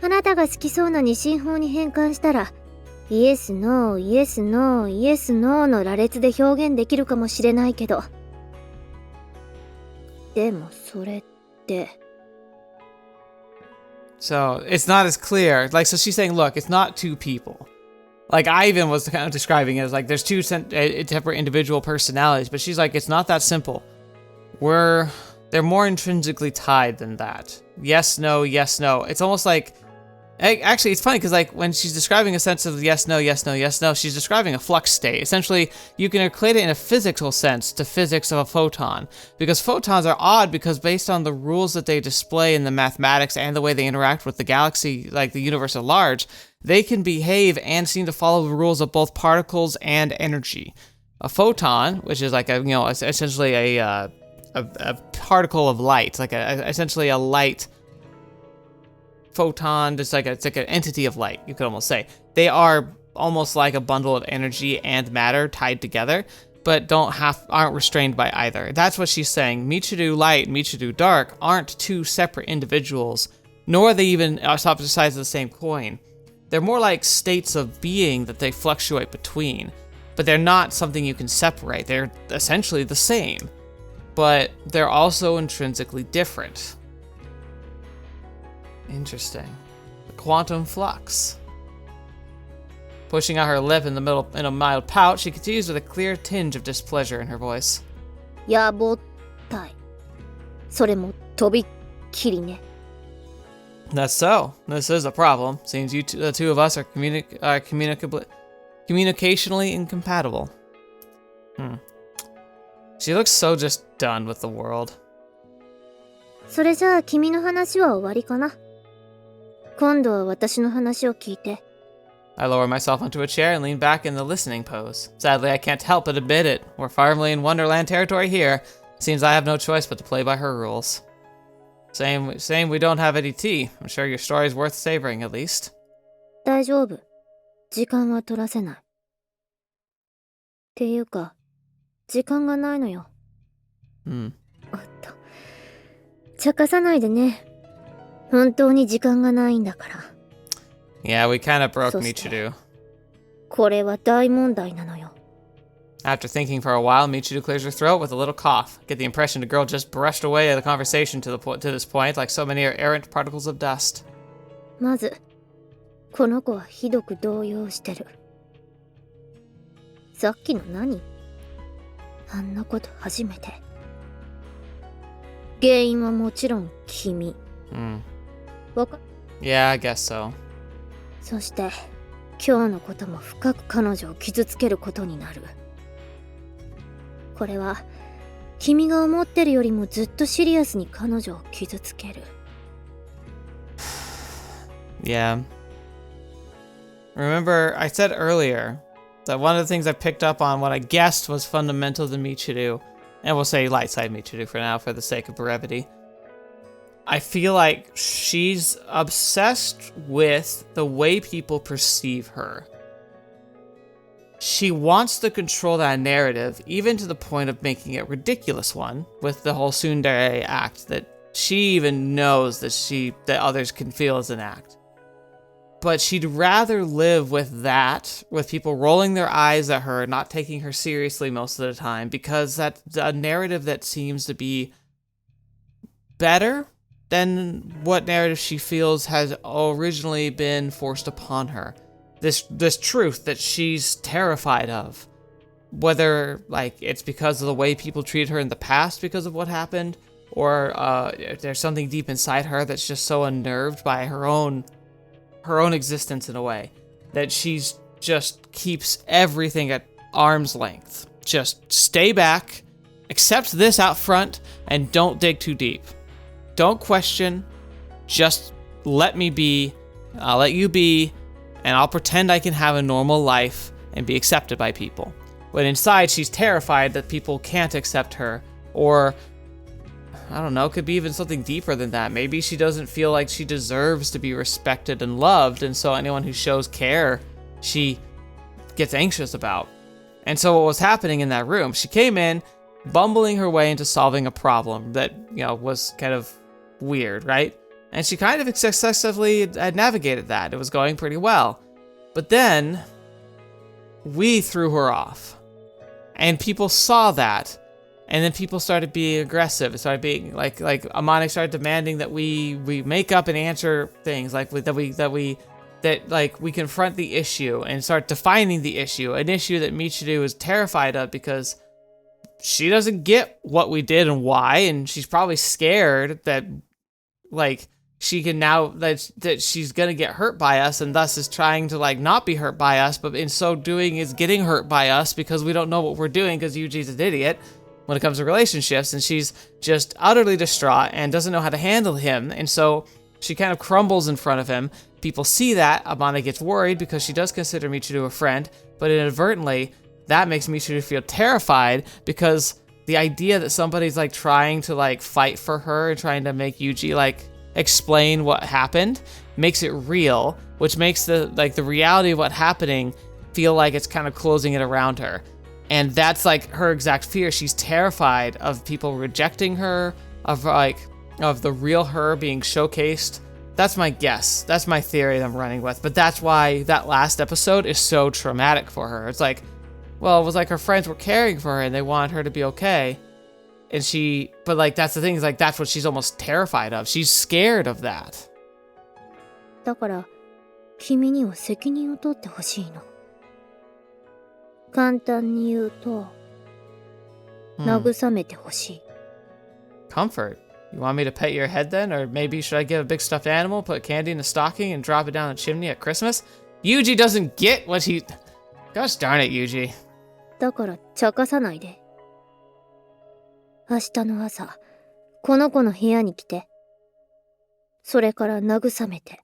あなたが好きそうな二進法に変換したら、イエスノーイエスノーイエスノーの羅列で表現できるかもしれないけど、でもそれって。 So it's not as clear. Like, so she's saying, look, it's not two people. Like, I even was kind of describing it as like there's two separate individual personalities, but she's like, it's not that simple. They're more intrinsically tied than that. Yes, no, yes, no. It's almost like, actually, it's funny because like when she's describing a sense of yes, no, yes, no, yes, no, she's describing a flux state. Essentially, you can equate it in a physical sense to physics of a photon, because photons are odd because based on the rules that they display in the mathematics and the way they interact with the galaxy, like the universe at large, they can behave and seem to follow the rules of both particles and energy. A photon, which is like essentially a particle of light, like essentially a light photon, it's like an entity of light, you could almost say. They are almost like a bundle of energy and matter tied together, but aren't restrained by either. That's what she's saying. Michiru Light and Michiru Dark aren't two separate individuals, nor are they even opposite sides of the same coin. They're more like states of being that they fluctuate between, but they're not something you can separate. They're essentially the same, but they're also intrinsically different. Interesting. The quantum flux. Pushing out her lip in a mild pout, she continues with a clear tinge of displeasure in her voice. やぼったい。それもとびっきりね。 That's so. This is a problem. Seems the two of us are communicationally incompatible. She looks so just done with the world. それじゃあ君の話は終わりかな。今度は私の話を聞いて。 I lower myself onto a chair and lean back in the listening pose. Sadly, I can't help but admit it. We're firmly in Wonderland territory here. Seems I have no choice but to play by her rules. Same we don't have any tea. I'm sure your story's worth savoring at least. 大丈夫。時間は取らせない。っていうか、時間がないのよ。おっと。茶化さないでね。本当に時間がないんだから。Yeah, we kind of broke Michiru. これは大問題なのよ。 After thinking for a while, Michiru clears her throat with a little cough. Get the impression the girl just brushed away the conversation to this point like so many errant particles of dust. まず、この子はひどく動揺してる。さっきの何？あんなこと初めて。原因はもちろん君。Yeah, I guess so. そして、今日のことも深く彼女を傷つけることになる。これは、君が思ってるよりもずっとシリアスに彼女を傷つける。Yeah. Remember, I said earlier that one of the things I picked up on what I guessed was fundamental to Michiru, and we'll say light side Michiru for now for the sake of brevity. I feel like she's obsessed with the way people perceive her. She wants to control that narrative, even to the point of making it a ridiculous one, with the whole tsundere act that she even knows that others can feel as an act. But she'd rather live with that, with people rolling their eyes at her, not taking her seriously most of the time, because that's a narrative that seems to be better than what narrative she feels has originally been forced upon her. This truth that she's terrified of. Whether, like, it's because of the way people treated her in the past because of what happened, or there's something deep inside her that's just so unnerved by her own existence in a way, that she's just keeps everything at arm's length. Just stay back, accept this out front, and don't dig too deep. Don't question, just let me be, I'll let you be, and I'll pretend I can have a normal life and be accepted by people. But inside, she's terrified that people can't accept her, or, I don't know, it could be even something deeper than that. Maybe she doesn't feel like she deserves to be respected and loved, and so anyone who shows care, she gets anxious about. And so what was happening in that room, she came in, bumbling her way into solving a problem that, was kind of weird, right? And she kind of successfully had navigated that. It was going pretty well. But then we threw her off. And people saw that. And then people started being aggressive. It started being like Amane started demanding that we make up and answer things, like that we confront the issue and start defining the issue, an issue that Michiru is terrified of because she doesn't get what we did and why, and she's probably scared that like she can now that she's gonna get hurt by us, and thus is trying to like not be hurt by us, but in so doing is getting hurt by us because we don't know what we're doing because Yuji's an idiot when it comes to relationships, and she's just utterly distraught and doesn't know how to handle him, and so she kind of crumbles in front of him. People see that. Amane gets worried because she does consider Michiru a friend, but inadvertently, that makes Michiru feel terrified because the idea that somebody's like trying to like fight for her and trying to make Yuji like explain what happened makes it real, which makes the reality of what happening feel like it's kind of closing it around her. And that's like her exact fear. She's terrified of people rejecting her, of the real her being showcased. That's my guess. That's my theory that I'm running with. But that's why that last episode is so traumatic for her. It's like, well, it was like her friends were caring for her and they wanted her to be okay. But like, that's the thing, is like, that's what she's almost terrified of. She's scared of that. だから、君には責任を取ってほしいの。簡単に言うと、慰めてほしい。Comfort. You want me to pet your head then? Or maybe should I get a big stuffed animal, put candy in a stocking, and drop it down the chimney at Christmas? Yuji doesn't get what he... Gosh darn it, Yuji. だから茶化さないで。明日の朝、この子の部屋に来て。それから慰めて。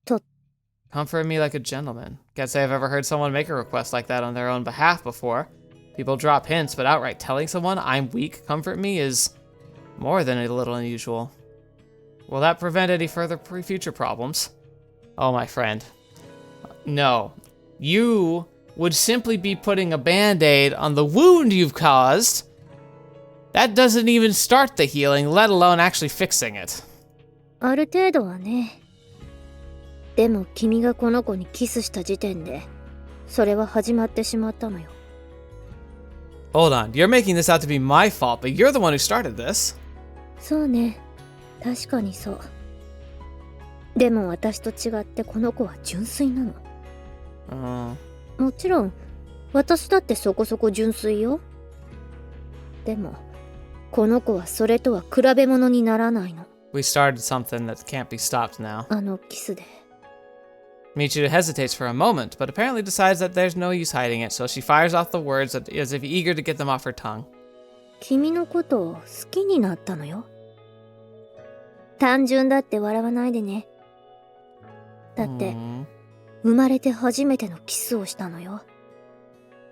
と。Comfort me like a gentleman. Can't say I've ever heard someone make a request like that on their own behalf before. People drop hints, but outright telling someone I'm weak, comfort me is more than a little unusual. Will that prevent any further future problems? Oh, my friend. No. You would simply be putting a band-aid on the wound you've caused. That doesn't even start the healing, let alone actually fixing it. ある程度はね。でも君がこの子にキスした時点で、それは始まってしまったのよ。Hold on, you're making this out to be my fault, but you're the one who started this. そうね。確かにそう。でも私と違ってこの子は純粋なの。もちろん、私だってそこそこ純粋よ。でも、この子はそれとは比べ物にならないの。We started something that can't be stopped now. あのキスで。Michiru hesitates for a moment, but apparently decides that there's no use hiding it, so she fires off the words as if eager to get them off her tongue. 君のことを好きになったのよ。単純だって笑わないでね。だって、生まれて初めてのキスをしたのよ。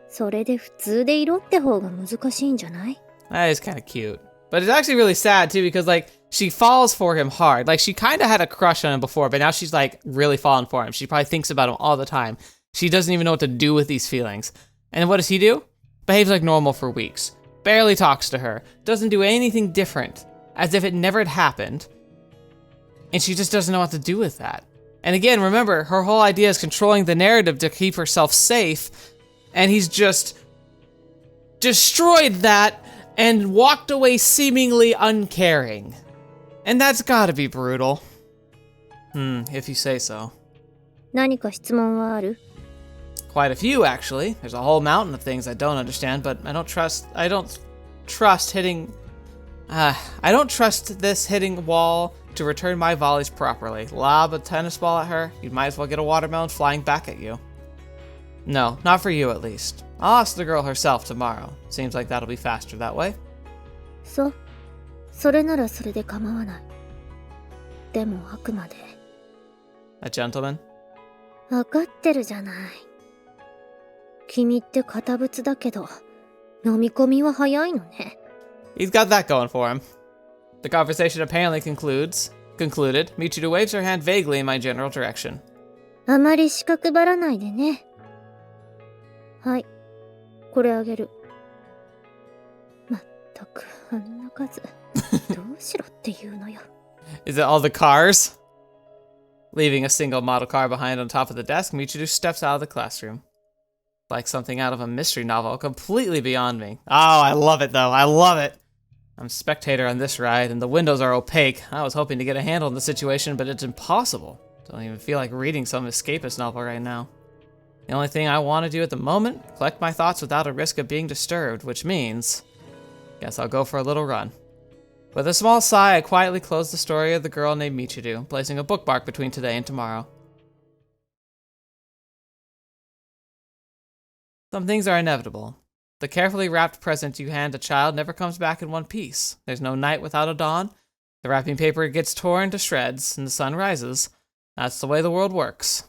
それで普通でいろって方が難しいんじゃない？ That is kind of cute. But it's actually really sad too, because like, she falls for him hard. Like, she kind of had a crush on him before, but now she's like really falling for him. She probably thinks about him all the time. She doesn't even know what to do with these feelings. And what does he do? Behaves like normal for weeks. Barely talks to her. Doesn't do anything different. As if it never had happened. And she just doesn't know what to do with that. And again, remember, her whole idea is controlling the narrative to keep herself safe. And he's just destroyed that and walked away seemingly uncaring. And that's gotta be brutal. If you say so. 何か質問はある? Quite a few, actually. There's a whole mountain of things I don't understand, but I don't trust this hitting wall to return my volleys properly. Lob a tennis ball at her, you might as well get a watermelon flying back at you. No, not for you at least. I'll ask the girl herself tomorrow. Seems like that'll be faster that way. そう。それならそれで構わない。でもあくまで。A gentleman? わかってるじゃない。君って堅物だけど、飲み込みは早いのね。He's got that going for him. The conversation apparently concluded. Michiru waves her hand vaguely in my general direction. あまり四角ばらないでね。はい。これあげる。まったく、あんな数。どうしろって言うのよ。Is it all the cars? Leaving a single model car behind on top of the desk, Michiru steps out of the classroom. like something out of a mystery novel, completely beyond me. Oh, I love it though, I love it! I'm a spectator on this ride, and the windows are opaque. I was hoping to get a handle on the situation, but it's impossible. Don't even feel like reading some escapist novel right now. The only thing I want to do at the moment, collect my thoughts without a risk of being disturbed, which means, guess I'll go for a little run. With a small sigh, I quietly close the story of the girl named Michiru, placing a bookmark between today and tomorrow. Some things are inevitable. The carefully wrapped present you hand a child never comes back in one piece. There's no night without a dawn. The wrapping paper gets torn to shreds, and the sun rises. That's the way the world works.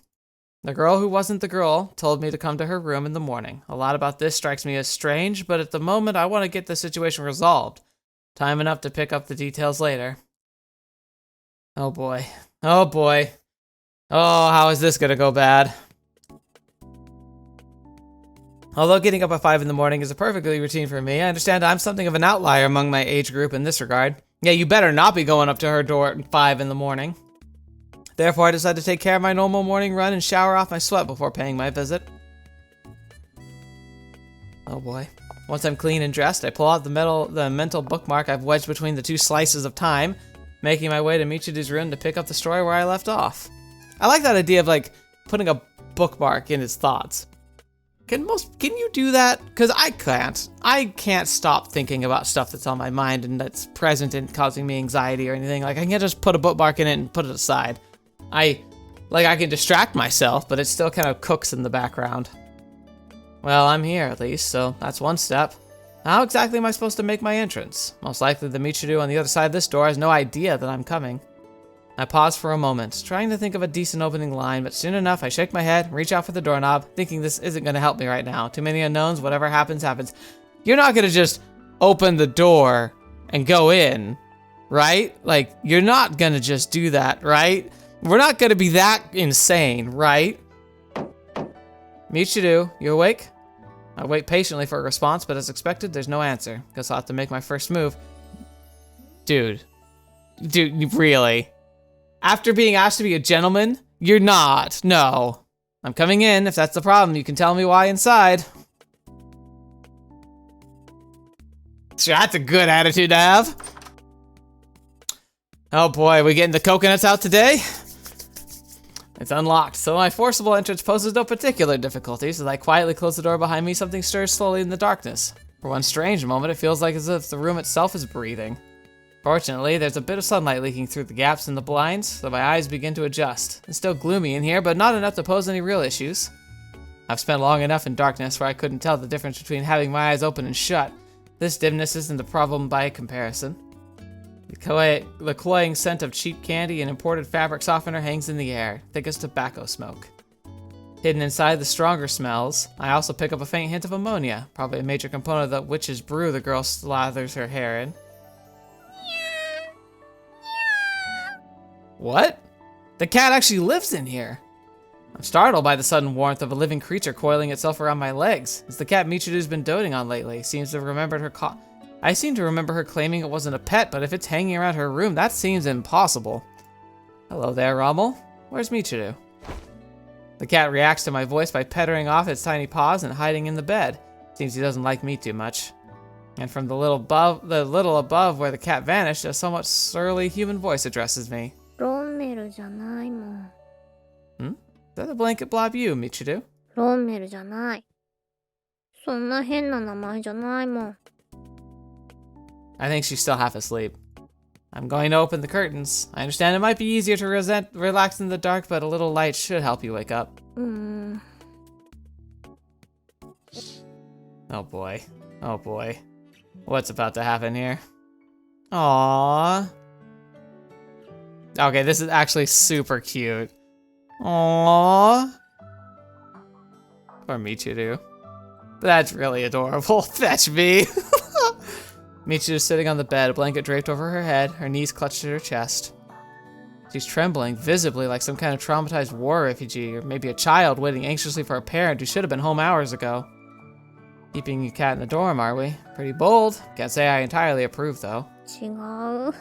The girl who wasn't the girl told me to come to her room in the morning. A lot about this strikes me as strange, but at the moment I want to get the situation resolved. Time enough to pick up the details later. Oh boy. Oh boy. Oh, how is this gonna go bad? Although getting up at 5 in the morning is a perfectly routine for me, I understand I'm something of an outlier among my age group in this regard. Yeah, you better not be going up to her door at 5 in the morning. Therefore, I decided to take care of my normal morning run and shower off my sweat before paying my visit. Oh boy. Once I'm clean and dressed, I pull out the mental bookmark I've wedged between the two slices of time, making my way to Michiru's room to pick up the story where I left off. I like that idea of like putting a bookmark in his thoughts. Can you do that? Because I can't. I can't stop thinking about stuff that's on my mind and that's present and causing me anxiety or anything. Like, I can't just put a bookmark in it and put it aside. I can distract myself, but it still kind of cooks in the background. Well, I'm here at least, so that's one step. How exactly am I supposed to make my entrance? Most likely the Michiru on the other side of this door has no idea that I'm coming. I pause for a moment, trying to think of a decent opening line, but soon enough I shake my head, reach out for the doorknob, thinking this isn't going to help me right now. Too many unknowns, whatever happens, happens. You're not going to just open the door and go in, right? Like, you're not going to just do that, right? We're not going to be that insane, right? Michiru, you awake? I wait patiently for a response, but as expected, there's no answer. Guess I'll have to make my first move. Dude, really? After being asked to be a gentleman, you're not. No. I'm coming in. If that's the problem, you can tell me why inside. Sure, that's a good attitude to have. Oh boy, we getting the coconuts out today? It's unlocked, so my forcible entrance poses no particular difficulties. As I quietly close the door behind me, something stirs slowly in the darkness. For one strange moment, it feels like as if the room itself is breathing. Fortunately, there's a bit of sunlight leaking through the gaps in the blinds, so my eyes begin to adjust. It's still gloomy in here, but not enough to pose any real issues. I've spent long enough in darkness where I couldn't tell the difference between having my eyes open and shut. This dimness isn't a problem by comparison. The cloying scent of cheap candy and imported fabric softener hangs in the air, thick as tobacco smoke. Hidden inside the stronger smells, I also pick up a faint hint of ammonia, probably a major component of the witch's brew the girl slathers her hair in. What? The cat actually lives in here. I'm startled by the sudden warmth of a living creature coiling itself around my legs. It's the cat Michiru's been doting on lately. Seems to have remembered her I seem to remember her claiming it wasn't a pet, but if it's hanging around her room, that seems impossible. Hello there, Rommel. Where's Michiru? The cat reacts to my voice by pettering off its tiny paws and hiding in the bed. Seems he doesn't like me too much. And from the little above where the cat vanished, a somewhat surly human voice addresses me. Rommel じゃないもん. Is that a blanket blob you, Michiru? ロンメルじゃない。そんな変な名前じゃないもん。I think she's still half asleep. I'm going to open the curtains. I understand it might be easier to relax in the dark, but a little light should help you wake up. Oh boy. Oh boy. What's about to happen here? Aww. Okay, this is actually super cute. Aww. Or Michiru. That's really adorable. Fetch me. Michiru's sitting on the bed, a blanket draped over her head, her knees clutched at her chest. She's trembling, visibly like some kind of traumatized war refugee, or maybe a child waiting anxiously for a parent who should have been home hours ago. Keeping a cat in the dorm, are we? Pretty bold. Can't say I entirely approve, though. 違う。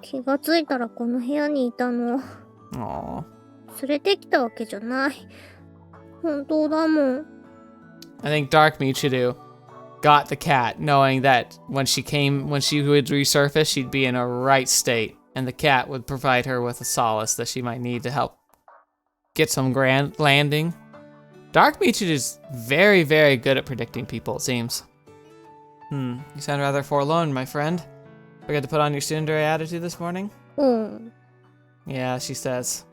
気がついたらこの部屋にいたの。Aww. 連れてきたわけじゃない。本当だもん。I think Dark Michiru got the cat, knowing that when she would resurface, she'd be in a right state, and the cat would provide her with a solace that she might need to help get some grand landing. Dark Michiru is very, very good at predicting people, it seems. You sound rather forlorn, my friend. Forgot to put on your tsundere attitude this morning? Yeah, she says.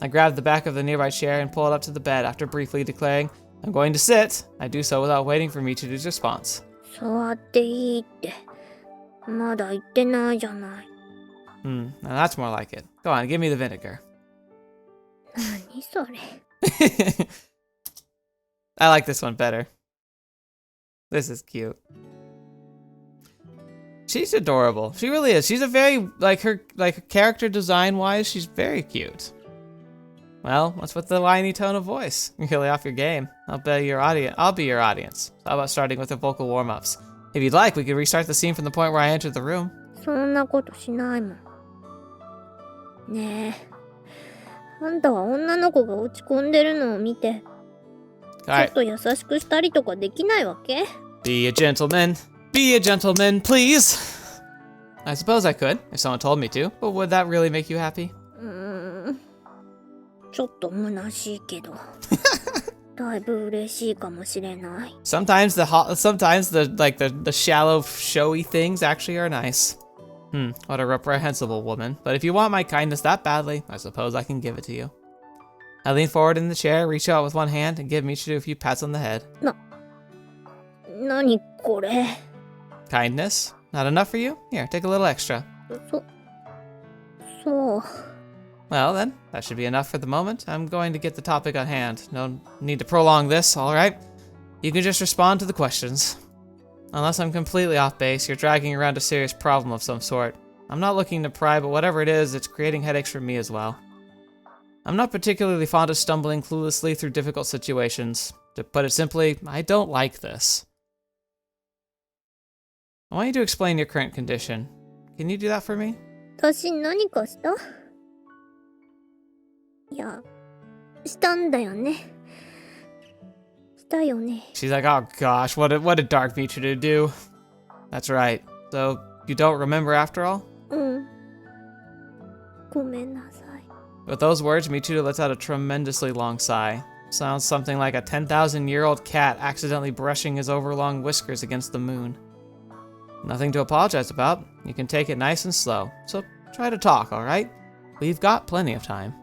I grabbed the back of the nearby chair and pulled up to the bed after briefly declaring, I'm going to sit. I do so without waiting for Michiru's response. Now that's more like it. Go on, give me the vinegar. I like this one better. This is cute. She's adorable. She really is. She's a very, her character design wise, she's very cute. Well, what's with the whiny tone of voice? You're really off your game. I'll be your audience. How about starting with the vocal warm-ups? If you'd like, we could restart the scene from the point where I entered the room. Alright. Be a gentleman. Be a gentleman, please. I suppose I could, if someone told me to, but would that really make you happy? Sometimes the shallow, showy things actually are nice. What a reprehensible woman. But if you want my kindness that badly, I suppose I can give it to you. I lean forward in the chair, reach out with one hand, and give Michiru a few pats on the head. Kindness? Not enough for you? Here, take a little extra. Well then, that should be enough for the moment. I'm going to get the topic on hand. No need to prolong this, alright? You can just respond to the questions. Unless I'm completely off base, you're dragging around a serious problem of some sort. I'm not looking to pry, but whatever it is, it's creating headaches for me as well. I'm not particularly fond of stumbling cluelessly through difficult situations. To put it simply, I don't like this. I want you to explain your current condition. Can you do that for me? She's like, oh gosh, what did Dark Michiru do? That's right. So, you don't remember after all? With those words, Michiru lets out a tremendously long sigh. Sounds something like a 10,000-year-old cat accidentally brushing his overlong whiskers against the moon. Nothing to apologize about. You can take it nice and slow. So try to talk, alright? We've got plenty of time.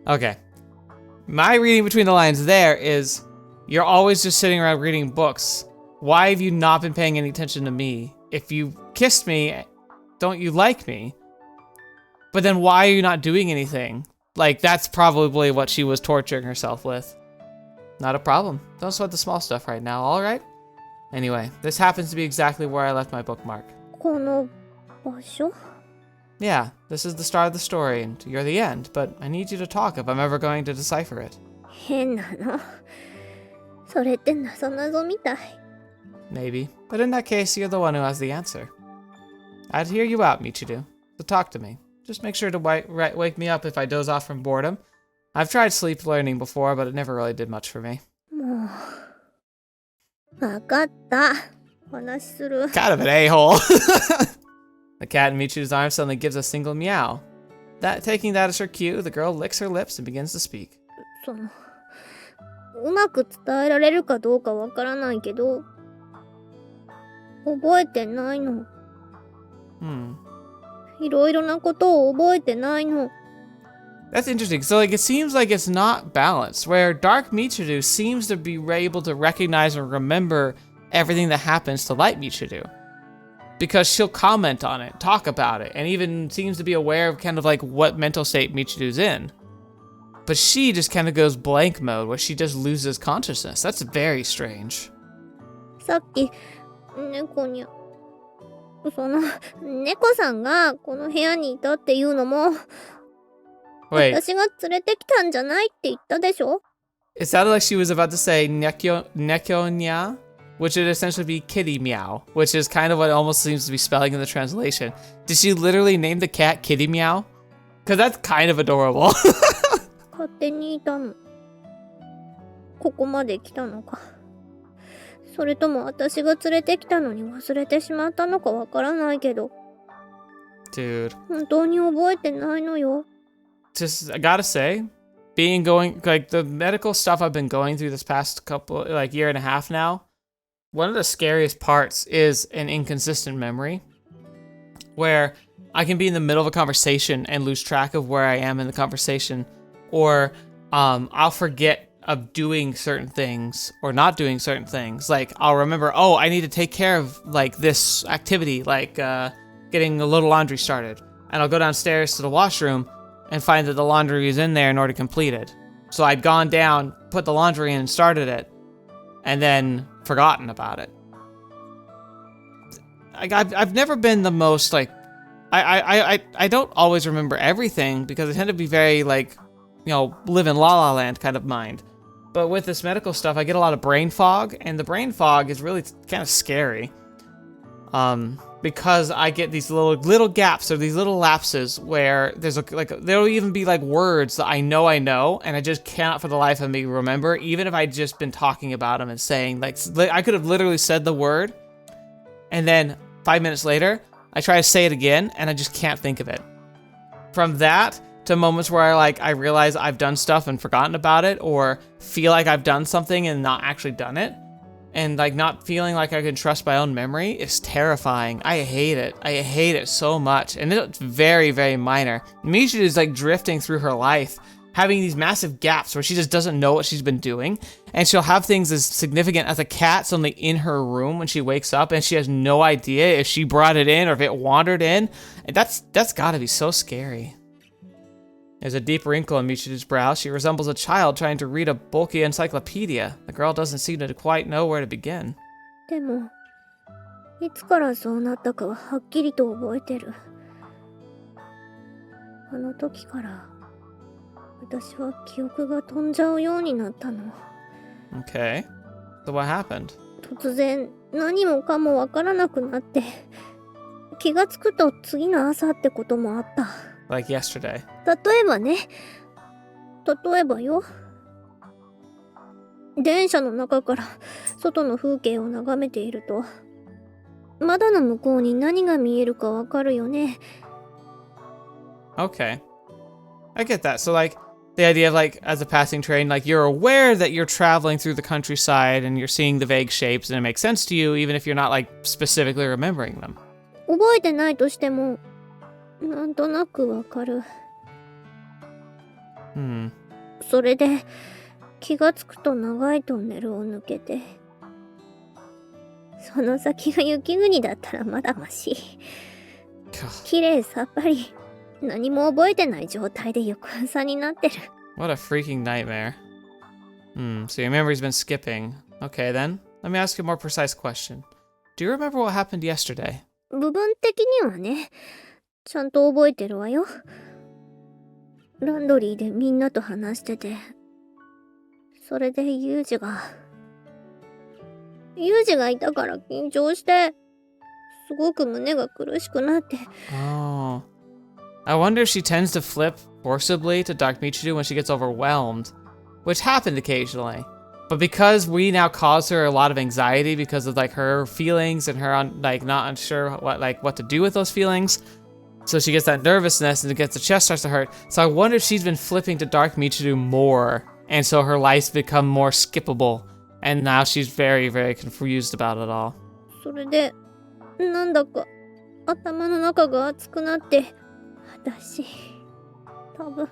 Okay. My reading between the lines there is, you're always just sitting around reading books. Why have you not been paying any attention to me? If you kissed me, don't you like me? But then why are you not doing anything? Like, that's probably what she was torturing herself with. Not a problem. Don't sweat the small stuff right now, alright? Anyway, this happens to be exactly where I left my bookmark. Yeah, this is the start of the story, and you're the end, but I need you to talk if I'm ever going to decipher it. Maybe, but in that case, you're the one who has the answer. I'd hear you out, Michiru, so talk to me. Just make sure to wake me up if I doze off from boredom. I've tried sleep learning before, but it never really did much for me. Kind of an a-hole. The cat in Michiru's arm suddenly gives a single meow. Taking that as her cue, the girl licks her lips and begins to speak. That's interesting. So, it seems like it's not balanced, where Dark Michiru seems to be able to recognize and remember everything that happens to Light Michiru. Because she'll comment on it, talk about it, and even seems to be aware of kind of like what mental state Michiru's in. But she just kind of goes blank mode, where she just loses consciousness. That's very strange. Wait. It sounded like she was about to say nekyo-nya, which would essentially be kitty meow, which is kind of what it almost seems to be spelling in the translation. Did she literally name the cat Kitty Meow? Because that's kind of adorable. 勝手にいたの。ここまで来たのか。それとも私が連れてきたのに忘れてしまったのかわからないけど。Dude. 本当に覚えてないのよ。Just, I gotta say, like, the medical stuff I've been going through this past couple, like, year and a half now, one of the scariest parts is an inconsistent memory, where I can be in the middle of a conversation and lose track of where I am in the conversation, or I'll forget of doing certain things or not doing certain things. Like, I'll remember, oh, I need to take care of, like, this activity, like getting a little laundry started, and I'll go downstairs to the washroom and find that the laundry is in there and already completed. So I'd gone down, put the laundry in and started it, and then forgotten about it. I've never been the most, like, I don't always remember everything because I tend to be very, like, you know, live in La La Land kind of mind. But with this medical stuff, I get a lot of brain fog, and the brain fog is really kind of scary. Because I get these little gaps or these little lapses where there's there'll even be like words that I know, and I just cannot for the life of me remember, even if I'd just been talking about them and saying, like, I could have literally said the word, and then 5 minutes later, I try to say it again, and I just can't think of it. From that to moments where I realize I've done stuff and forgotten about it, or feel like I've done something and not actually done it, and like not feeling like I can trust my own memory is terrifying. I hate it. I hate it so much. And it's very, very minor. Michiru is like drifting through her life, having these massive gaps where she just doesn't know what she's been doing. And she'll have things as significant as a cat suddenly in her room when she wakes up, and she has no idea if she brought it in or if it wandered in. And that's gotta be so scary. There's a deep wrinkle in Michiru's brow. She resembles a child trying to read a bulky encyclopedia. The girl doesn't seem to quite know where to begin. でも、いつからそうなったかははっきりと覚えてる。あの時から、私は記憶が飛んじゃうようになったの。Okay. So what happened? 突然、何もかもわからなくなって、気がつくと次の朝ってこともあった。Like yesterday. 例えばね。例えばよ。電車の中から外の風景を眺めていると、窓の向こうに何が見えるかわかるよね。Okay. I get that. So like the idea of like as a passing train, like you're aware that you're traveling through the countryside and you're seeing the vague shapes and it makes sense to you even if you're not like specifically remembering them. 覚えてないとしても、なんとなくわかる。それで気がつくと長いトンネルを抜けて、その先が雪国だったらまだマシ。綺麗さっぱり、何も覚えてない状態で翌朝になってる。What a freaking nightmare. So your memory's been skipping. Okay then, let me ask you a more precise question. Do you remember what happened yesterday? 部分的にはね、ちゃんと覚えてるわよ。ランドリーでみんなと話してて、それでユージがいたから緊張して、すごく胸が苦しくなって。Oh. I wonder if she tends to flip forcibly to Dark Michiru when she gets overwhelmed, which happened occasionally. But because we now cause her a lot of anxiety because of like her feelings and her like not unsure what to do with those feelings, so she gets that nervousness and it gets the chest starts to hurt. So I wonder if she's been flipping to Dark Michiru more, and so her life's become more skippable, and now she's very, very confused about it all. それで、なんだか頭の中が熱くなって、私、多分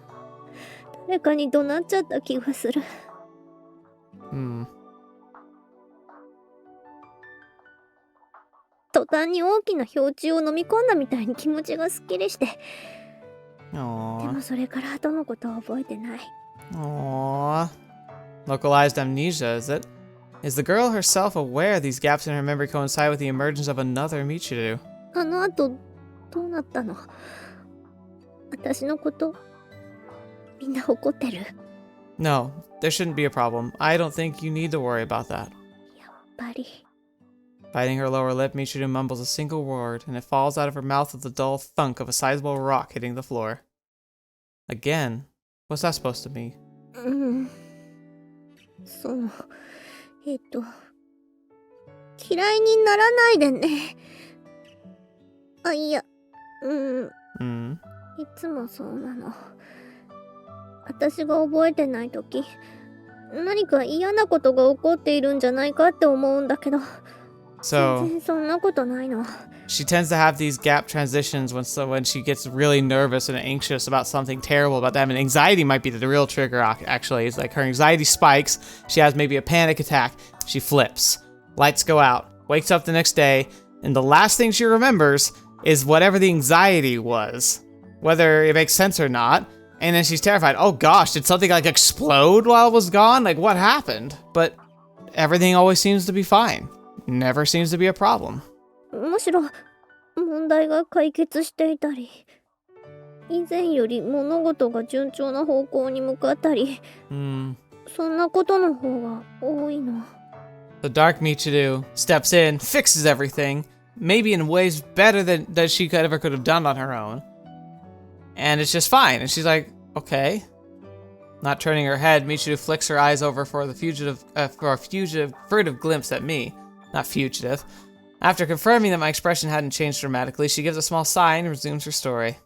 誰かに怒鳴っちゃった気がする。途端に大きな氷柱を飲み込んだみたいに気持ちがすっきりして。でもそれから後のことは覚えてない。Localized amnesia, is it? Is the girl herself aware these gaps in her memory coincide with the emergence of another Michiru? あの後、どうなったの？私のこと、みんな怒ってる？ No, there shouldn't be a problem. I don't think you need to worry about that. やっぱり。Biting her lower lip, Michiru mumbles a single word, and it falls out of her mouth with the dull thunk of a sizable rock hitting the floor. Again? What's that supposed to mean? 嫌いにならないでね。あ、いや、いつもそうなの。私が覚えてないとき、何か嫌なことが起こっているんじゃないかって思うんだけど、全然そんなことないの。She tends to have these gap transitions when she gets really nervous and anxious about something terrible about them. And anxiety might be the real trigger, actually. It's like her anxiety spikes. She has maybe a panic attack. She flips. Lights go out. Wakes up the next day. And the last thing she remembers is whatever the anxiety was. Whether it makes sense or not. And then she's terrified. Oh gosh, did something like explode while it was gone? Like what happened? But everything always seems to be fine. Never seems to be a problem. むしろ問題が解決していたり、以前より物事が順調な方向に向かったり、そんなことの方が多いの。The Dark Michiru steps in, fixes everything, maybe in ways better than she could have done on her own. And it's just fine. And she's like, okay. Not turning her head, Michiru flicks her eyes over for a furtive glimpse at me. Not fugitive. After confirming that my expression hadn't changed dramatically, she gives a small sigh and resumes her story.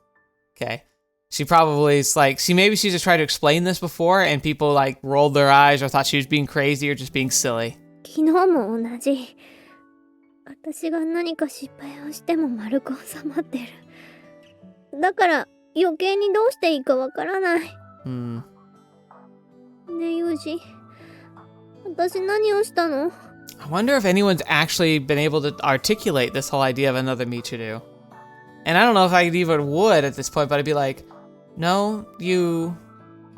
Okay. She probably is like, maybe she just tried to explain this before and people like rolled their eyes or thought she was being crazy or just being silly. 昨日も同じ。私が何か失敗をしても丸く収まってる。だから余計にどうしていいかわからない。ねえ、ユージ。私何をしたの？ I wonder if anyone's actually been able to articulate this whole idea of another Michiru. And I don't know if I even would at this point, but I'd be like, no, you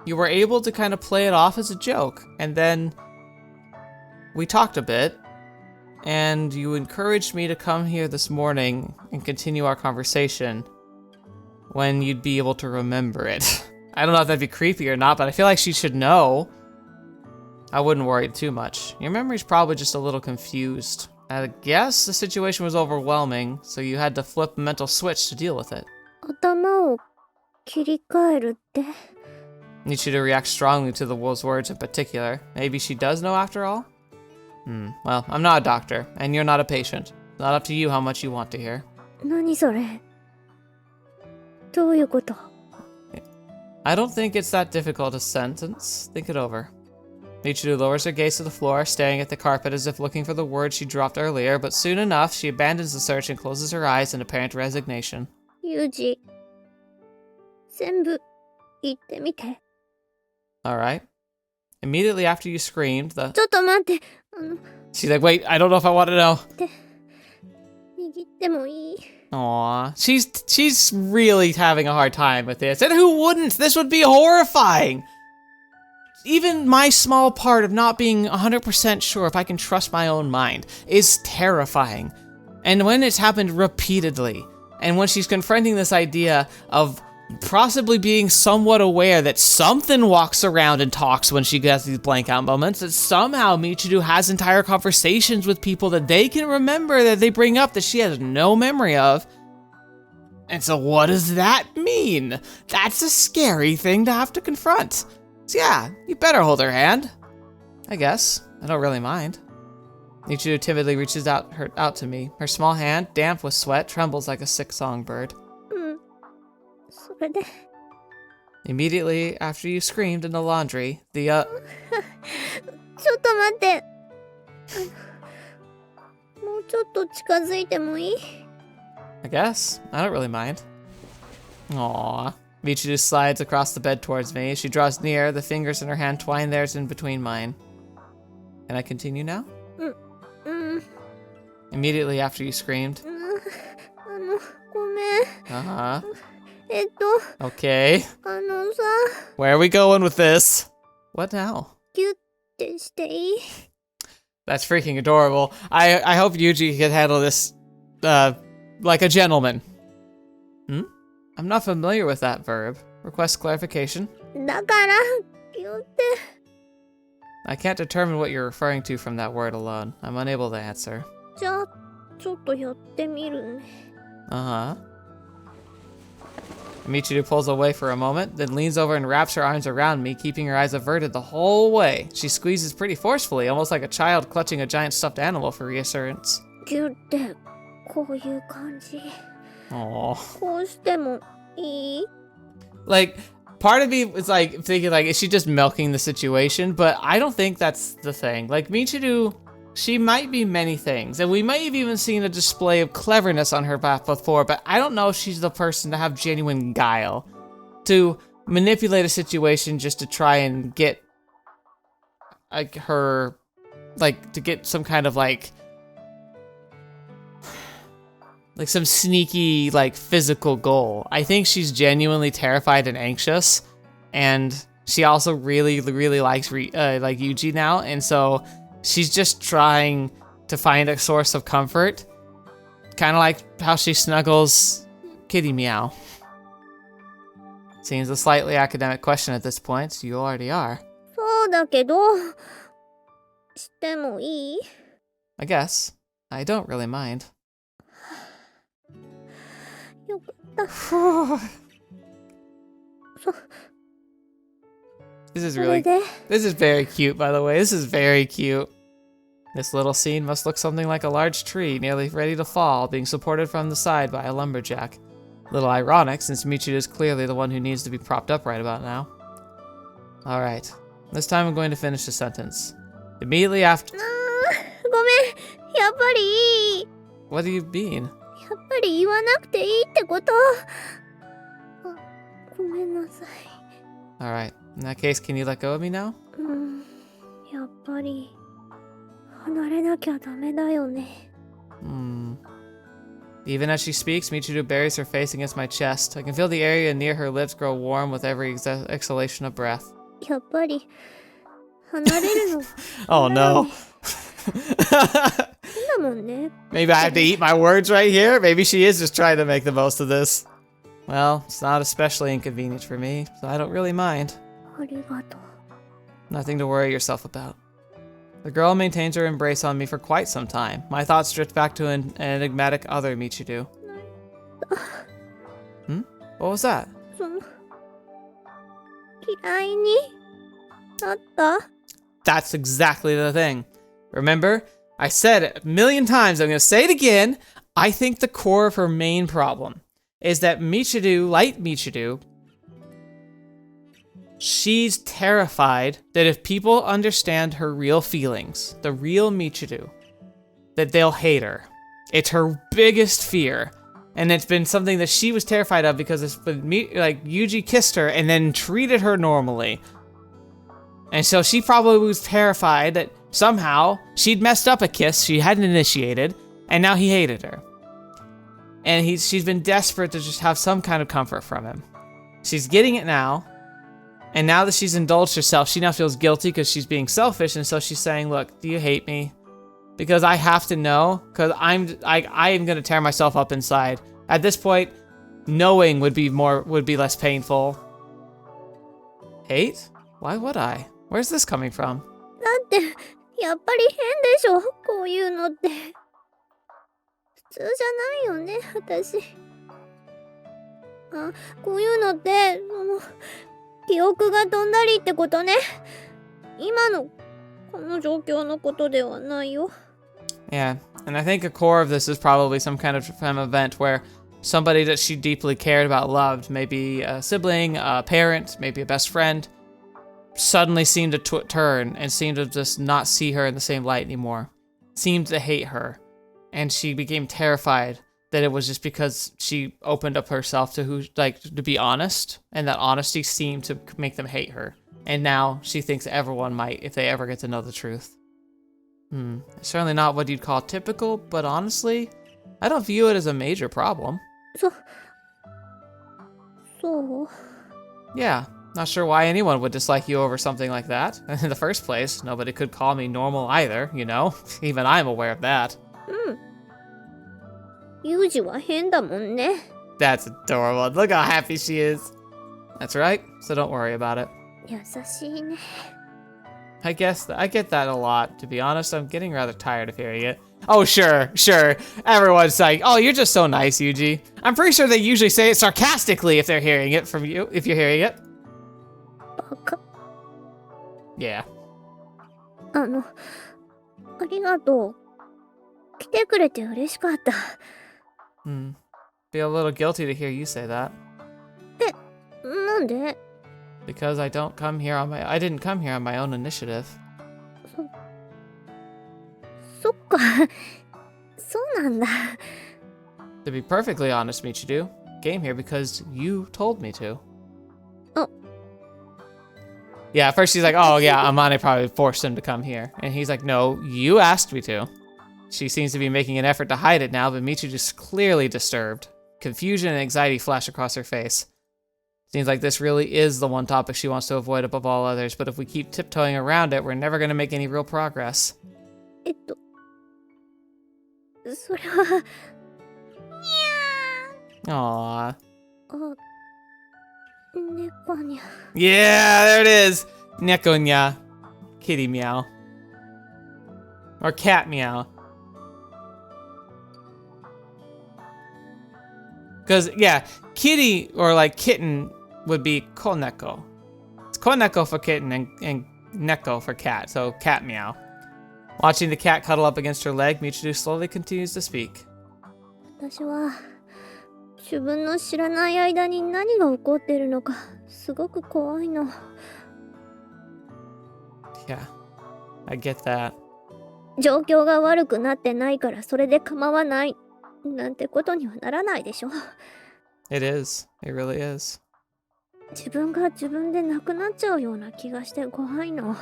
were able to kind of play it off as a joke. And then we talked a bit, and you encouraged me to come here this morning and continue our conversation when you'd be able to remember it. I don't know if that'd be creepy or not, but I feel like she should know. I wouldn't worry too much. Your memory's probably just a little confused. I guess the situation was overwhelming, so you had to flip a mental switch to deal with it. 頭を切り替えるって。 Michiru reacts strongly to the wolf's words in particular. Maybe she does know after all? Well, I'm not a doctor, and you're not a patient. It's not up to you how much you want to hear. 何それ？どういうこと？ I don't think it's that difficult a sentence. Think it over. Michiru lowers her gaze to the floor, staring at the carpet as if looking for the words she dropped earlier, but soon enough, she abandons the search and closes her eyes in apparent resignation. ユージ、全部言ってみて。 Alright. Immediately after you screamed, ちょっと待って。She's like, wait, I don't know if I want to know. 握ってもいい？ Aww. She's really having a hard time with this. And who wouldn't? This would be horrifying! Even my small part of not being 100% sure if I can trust my own mind is terrifying. And when it's happened repeatedly, and when she's confronting this idea of possibly being somewhat aware that something walks around and talks when she gets these blank out moments, that somehow Michiru has entire conversations with people that they can remember that they bring up that she has no memory of. And so what does that mean? That's a scary thing to have to confront. So yeah, you better hold her hand. I guess. I don't really mind. Michiru timidly reaches out to me. Her small hand, damp with sweat, trembles like a sick songbird. それで。 Immediately after you screamed in the laundry, the ちょっと待って。もうちょっと近づいてもいい？ I guess. I don't really mind. Aww. Michiru slides across the bed towards me. As she draws near, the fingers in her hand twine theirs in between mine. Can I continue now? Immediately after you screamed. ごめん。Uh-huh. えっと。 Okay. さ。 Where are we going with this? What now? ギュッてしていい？ That's freaking adorable. I hope Yuuji can handle this, like a gentleman. I'm not familiar with that verb. Request clarification. だから、ギュッて。 I can't determine what you're referring to from that word alone. I'm unable to answer. じゃあ、ちょっとやってみるね。Uh-huh. Michiru pulls away for a moment, then leans over and wraps her arms around me, keeping her eyes averted the whole way. She squeezes pretty forcefully, almost like a child clutching a giant stuffed animal for reassurance. Aww. Like, part of me was like thinking like, is she just milking the situation? But I don't think that's the thing. Like, Michiru, she might be many things, and we might have even seen a display of cleverness on her path before, but I don't know if she's the person to have genuine guile, to manipulate a situation just to try and get like her, like to get some kind of like some sneaky like physical goal. I think she's genuinely terrified and anxious, and she also really likes Yuuji now, and so she's just trying to find a source of comfort, kind of like how she snuggles Kitty Meow. Seems a slightly academic question at this point, so you already are. I guess. I don't really mind. This is very cute, by the way. This is very cute. This little scene must look something like a large tree nearly ready to fall, being supported from the side by a lumberjack. A little ironic, since Michiru is clearly the one who needs to be propped up right about now. Alright, this time I'm going to finish the sentence. Immediately after— What do you mean? Alright, in that case, can you let go of me now? Even as she speaks, Michiru buries her face against my chest. I can feel the area near her lips grow warm with every exhalation of breath. Oh no. Maybe I have to eat my words right here? Maybe she is just trying to make the most of this. Well, it's not especially inconvenient for me, so I don't really mind. Nothing to worry yourself about. The girl maintains her embrace on me for quite some time. My thoughts drift back to an enigmatic other Michiru. What was that? That's exactly the thing. Remember, I said it a million times, I'm gonna say it again. I think the core of her main problem is that Michiru, Light Michiru, she's terrified that if people understand her real feelings, the real Michiru, that they'll hate her. It's her biggest fear. And it's been something that she was terrified of because it's been like Yuuji kissed her and then treated her normally. And so she probably was terrified that somehow she'd messed up a kiss she hadn't initiated, and now he hated her. And she's been desperate to just have some kind of comfort from him. She's getting it now. And now that she's indulged herself, she now feels guilty because she's being selfish, and so she's saying, look, do you hate me? Because I have to know, because I am gonna tear myself up inside. At this point, knowing would be less painful. Hate? Why would I? Where's this coming from? Yeah, and I think a core of this is probably some kind of event where somebody that she deeply cared about, loved, maybe a sibling, a parent, maybe a best friend, suddenly seemed to turn and seemed to just not see her in the same light anymore. Seemed to hate her. And she became terrified that it was just because she opened up herself to to be honest, and that honesty seemed to make them hate her. And now she thinks everyone might if they ever get to know the truth. It's certainly not what you'd call typical, but honestly, I don't view it as a major problem. Yeah, not sure why anyone would dislike you over something like that. In the first place, nobody could call me normal either, you know? Even I'm aware of that. That's adorable. Look how happy she is. That's right, so don't worry about it. I guess I get that a lot, to be honest. I'm getting rather tired of hearing it. Oh, sure. Everyone's like, oh, you're just so nice, Yuuji. I'm pretty sure they usually say it sarcastically if they're hearing it from you, if you're hearing it. Yeah. ありがとう。来てくれて嬉しかった。Feel a little guilty to hear you say that. なんで? Because I didn't come here on my own initiative. そっか。そうなんだ。To be perfectly honest, Michiru, came here because you told me to. Oh. Yeah, at first she's like, oh yeah, Amane probably forced him to come here. And he's like, no, you asked me to. She seems to be making an effort to hide it now, but Michiru is clearly disturbed. Confusion and anxiety flash across her face. Seems like this really is the one topic she wants to avoid above all others, but if we keep tiptoeing around it, we're never going to make any real progress. それは... Aww. 猫にゃ... Yeah, there it is! Nekonya. Kitty meow. Or cat meow. Because, yeah, kitty or like kitten would be koneko. It's koneko for kitten and neko for cat, so cat meow. Watching the cat cuddle up against her leg, Michiru slowly continues to speak. 私は自分の知らない間に何が起こっているのかすごく怖いの。Yeah, I get that. 状況が悪くなってないからそれで構わないなんてことにはならないでしょ。It is. It really is. 自分が自分でなくなっちゃうような気がして怖いの。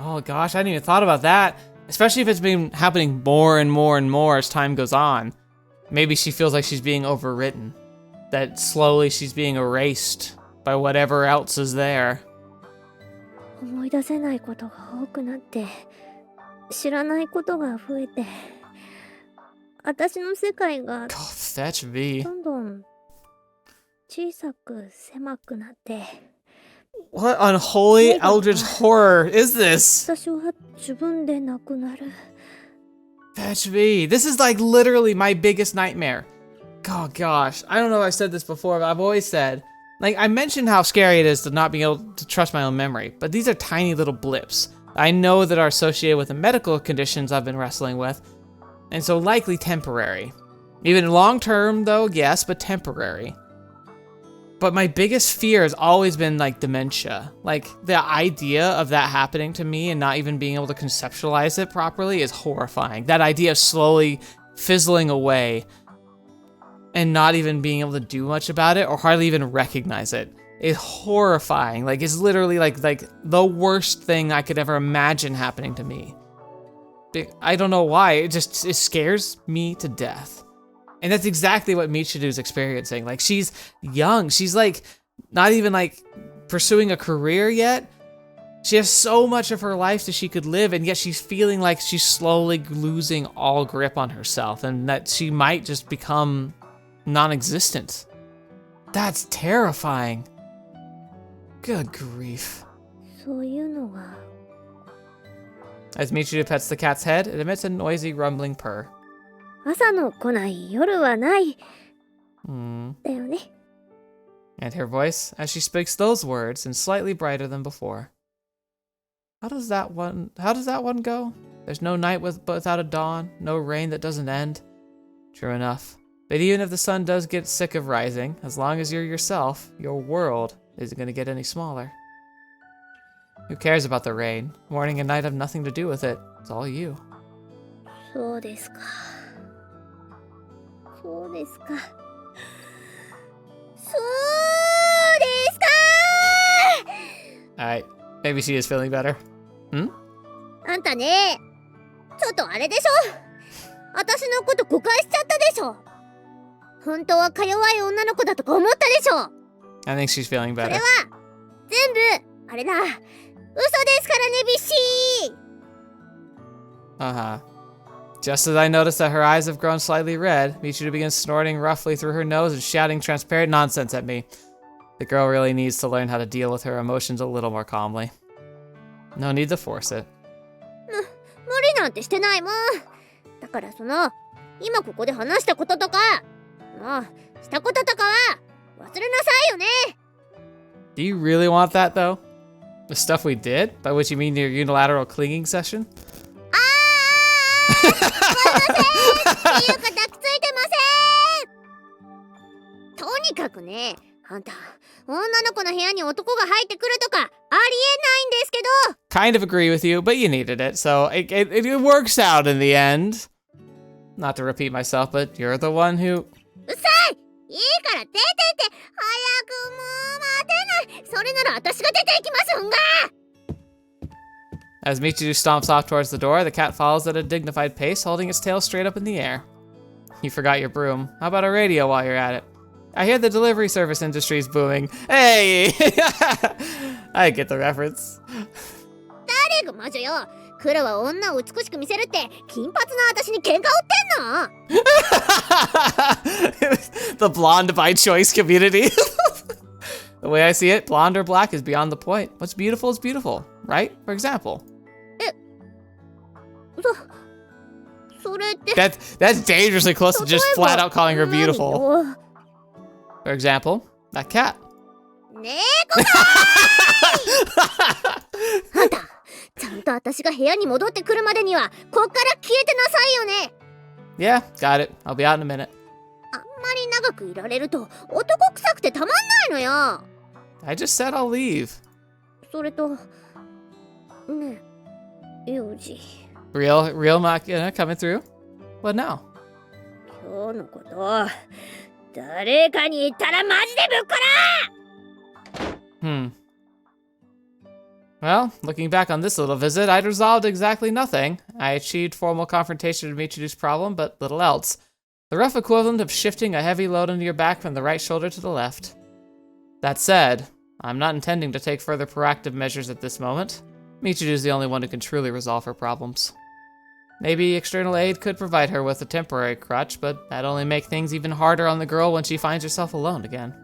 Oh gosh, I hadn't even thought about that. Especially if it's been happening more and more and more as time goes on. Maybe she feels like she's being overwritten. That slowly she's being erased by whatever else is there. 思い出せないことが多くなって、知らないことが増えて、私の世界が Fetch V. どんどん小さく狭くなって。What unholy eldritch horror is this? 私は自分でなくなる。Fetch V. This is like literally my biggest nightmare. Oh gosh, I don't know if I said this before, but I've always said, like, I mentioned how scary it is to not being able to trust my own memory, but these are tiny little blips. I know that are associated with the medical conditions I've been wrestling with, and so likely temporary. Even long term though, yes, but temporary. But my biggest fear has always been like dementia. Like the idea of that happening to me and not even being able to conceptualize it properly is horrifying. That idea of slowly fizzling away and not even being able to do much about it or hardly even recognize it is horrifying. Like it's literally like the worst thing I could ever imagine happening to me. I don't know why, it scares me to death. And that's exactly what Michiru's experiencing. Like, she's young. She's, like, not even, like, pursuing a career yet. She has so much of her life that she could live, and yet she's feeling like she's slowly losing all grip on herself, and that she might just become non-existent. That's terrifying. Good grief. そういうのは... As Michiru pets the cat's head, it emits a noisy, rumbling purr. 朝の来ない夜はない。だよね。 And her voice, as she speaks those words, and slightly brighter than before. How does that one go? There's no night without a dawn, no rain that doesn't end. True enough. But even if the sun does get sick of rising, as long as you're yourself, your world isn't going to get any smaller. Who cares about the rain? Morning and night have nothing to do with it. It's all you. そうですか。そうですか。そうですか。 Alright, maybe she is feeling better. あんたね、ちょっとあれでしょ。私のこと誤解しちゃったでしょ。本当はか弱い女の子だとか思ったでしょ。I think she's feeling better. それは全部あれだ。嘘ですからね、ビッシー。Uh-huh. Just as I notice that her eyes have grown slightly red, Michiru begins snorting roughly through her nose and shouting transparent nonsense at me. The girl really needs to learn how to deal with her emotions a little more calmly. No need to force it. 無理なんてしてないもん。だから今ここで話したこととか、したこととかは忘れなさいよね。Do you really want that though? The stuff we did? By which you mean your unilateral clinging session? ごめんなさい。っていうか抱きついてません。とにかくね、あんた、女の子の部屋に男が入ってくるとかありえないんですけど。Kind of agree with you, but you needed it, so it works out in the end. Not to repeat myself, but you're the one who... うっさい！いいから出てって！早くもう待てない！それなら私が出て行きますんが！ As Michiru stomps off towards the door, the cat follows at a dignified pace, holding its tail straight up in the air. You forgot your broom. How about a radio while you're at it? I hear the delivery service industry is booming. Hey! I get the reference. 誰が魔女よ！クロは女を美しく見せるって金髪の私に喧嘩売ってんの？ The blonde by choice community. The way I see it, blonde or black is beyond the point. What's beautiful is beautiful, right? For example. それって That's dangerously close to just flat out calling her beautiful. For example, that cat. 猫かーい！あんた、ちゃんと私が部屋に戻ってくるまでにはこっから消えてなさいよね。 Yeah, got it. I'll be out in a minute. あんまり長くいられると男臭くてたまんないのよ。 I just said I'll leave. それと、ねえ、ユージ。Real Machina coming through? What now? 今日のこと、誰かに言ったらマジでぶっこら！ Well, looking back on this little visit, I'd resolved exactly nothing. I achieved formal confrontation of Michiru's problem, but little else. The rough equivalent of shifting a heavy load into your back from the right shoulder to the left. That said, I'm not intending to take further proactive measures at this moment. Michiru's the only one who can truly resolve her problems. Maybe external aid could provide her with a temporary crutch, but that'd only make things even harder on the girl when she finds herself alone again.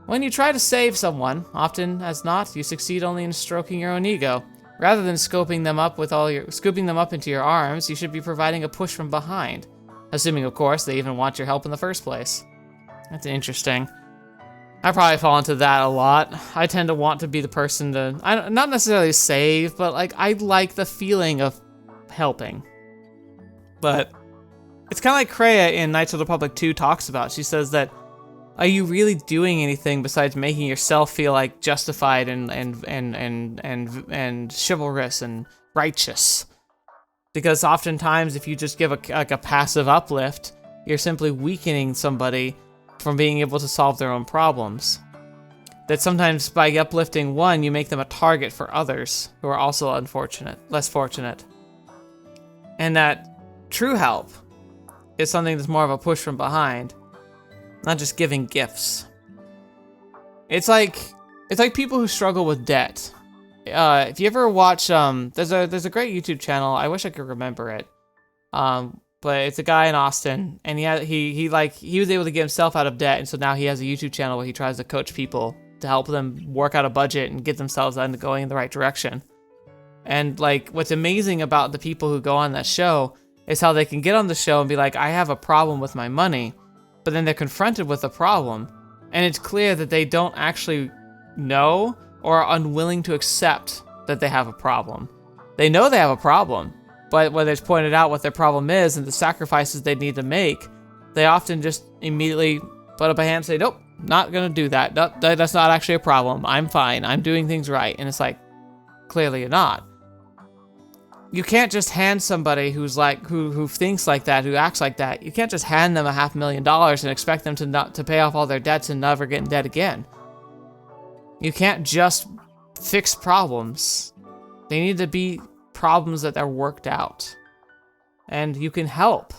When you try to save someone, often as not, you succeed only in stroking your own ego. Rather than scooping them up into your arms, you should be providing a push from behind. Assuming, of course, they even want your help in the first place. That's interesting. I probably fall into that a lot. I tend to want to be the person to, not necessarily save, but I like the feeling of helping. But it's kind of like Kreia in Knights of the Republic 2 talks about. She says that, are you really doing anything besides making yourself feel like justified and chivalrous and righteous? Because oftentimes, if you just give a passive uplift, you're simply weakening somebody from being able to solve their own problems. That sometimes by uplifting one, you make them a target for others who are also less fortunate. And that true help is something that's more of a push from behind, not just giving gifts. It's like people who struggle with debt. If you ever watch, there's a great YouTube channel. I wish I could remember it. But it's a guy in Austin, and he was able to get himself out of debt, and so now he has a YouTube channel where he tries to coach people to help them work out a budget and get themselves going in the right direction. And what's amazing about the people who go on that show is how they can get on the show and be like, I have a problem with my money, but then they're confronted with a problem, and it's clear that they don't actually know or are unwilling to accept that they have a problem. They know they have a problem, but when it's pointed out what their problem is and the sacrifices they need to make, they often just immediately put up a hand and say, nope, not gonna do that. That's not actually a problem. I'm fine. I'm doing things right. And it's like, clearly you're not. You can't just hand somebody who's who thinks like that, who acts like that, you can't just hand them $500,000 and expect them to pay off all their debts and never get in debt again. You can't just fix problems. They need to be problems that are worked out. And you can help,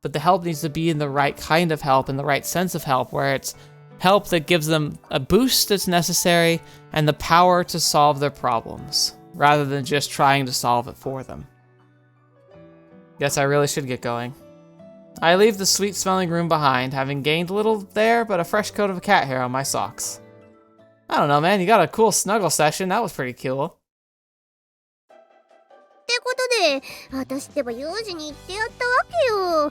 but the help needs to be in the right kind of help, in the right sense of help, where it's help that gives them a boost that's necessary and the power to solve their problems, rather than just trying to solve it for them. Guess I really should get going. I leave the sweet-smelling room behind, having gained little there but a fresh coat of cat hair on my socks. I don't know, man. You got a cool snuggle session. That was pretty cool. ってことで、私ってばユージに言ってやったわけよ。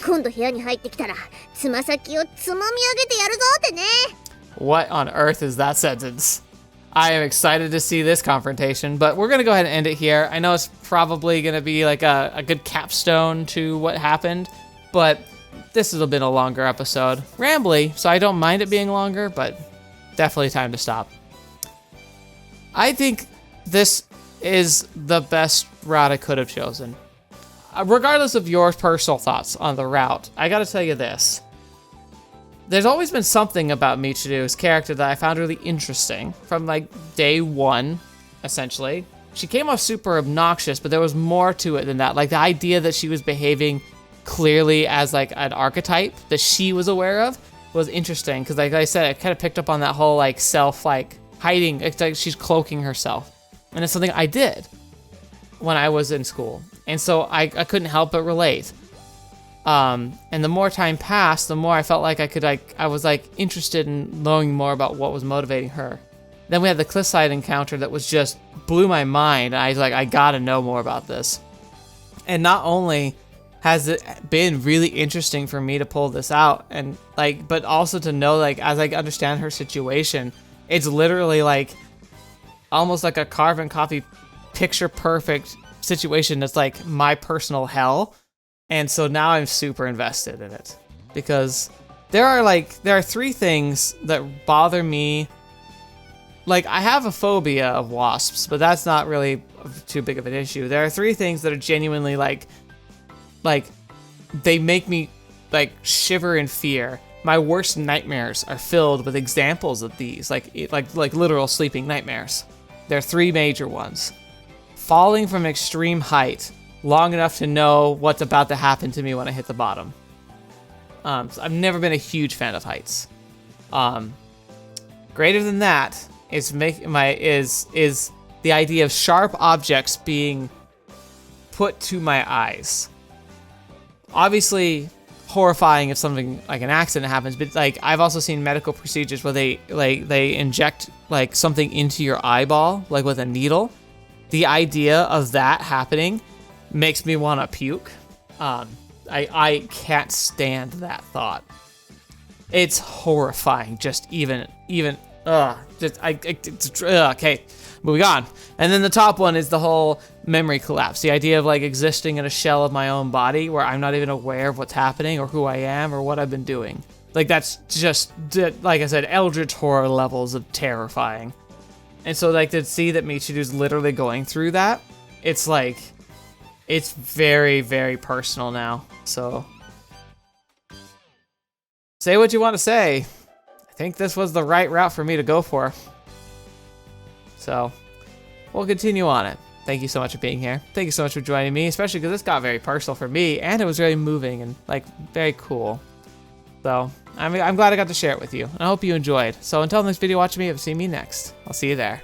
今度部屋に入ってきたら、つま先をつまみ上げてやるぞってね。What on earth is that sentence? I am excited to see this confrontation, but we're gonna go ahead and end it here. I know it's probably gonna be like a good capstone to what happened, but this has been a longer episode. Rambly, so I don't mind it being longer, but definitely time to stop. I think this is the best route I could have chosen. Regardless of your personal thoughts on the route, I gotta tell you this. There's always been something about Michiru's character that I found really interesting from like day one, essentially. She came off super obnoxious, but there was more to it than that. Like the idea that she was behaving clearly as like an archetype that she was aware of was interesting. Cause like I said, I kind of picked up on that whole like self, like hiding, it's like she's cloaking herself. And it's something I did when I was in school. And so I couldn't help but relate. And the more time passed, the more I felt like I was interested in knowing more about what was motivating her. Then we had the cliffside encounter that was just blew my mind. I was like, I gotta know more about this. And not only has it been really interesting for me to pull this out and like, but also to know like, as I understand her situation, it's literally like almost like a carbon copy picture perfect situation that's like my personal hell. And so now I'm super invested in it because there are three things that bother me. Like I have a phobia of wasps, but that's not really too big of an issue. There are three things that are genuinely like they make me like shiver in fear. My worst nightmares are filled with examples of these, like literal sleeping nightmares. There are three major ones. Falling from extreme height long enough to know what's about to happen to me when I hit the bottom. So I've never been a huge fan of heights. Greater than that is the idea of sharp objects being put to my eyes. Obviously horrifying if something like an accident happens, but like I've also seen medical procedures where they inject like something into your eyeball, like with a needle. The idea of that happening makes me want to puke. I can't stand that thought. It's horrifying. Just okay, moving on. And then the top one is the whole memory collapse. The idea of like existing in a shell of my own body where I'm not even aware of what's happening or who I am or what I've been doing. Like that's just, like I said, eldritch horror levels of terrifying. And so like to see that Michiru's literally going through that, it's like, it's very, very personal now. So say what you want to say. I think this was the right route for me to go for. So we'll continue on it. Thank you so much for being here. Thank you so much for joining me, especially because this got very personal for me and it was very moving and like very cool. So I'm glad I got to share it with you and I hope you enjoyed. So until next video, watch me, see me next. I'll see you there.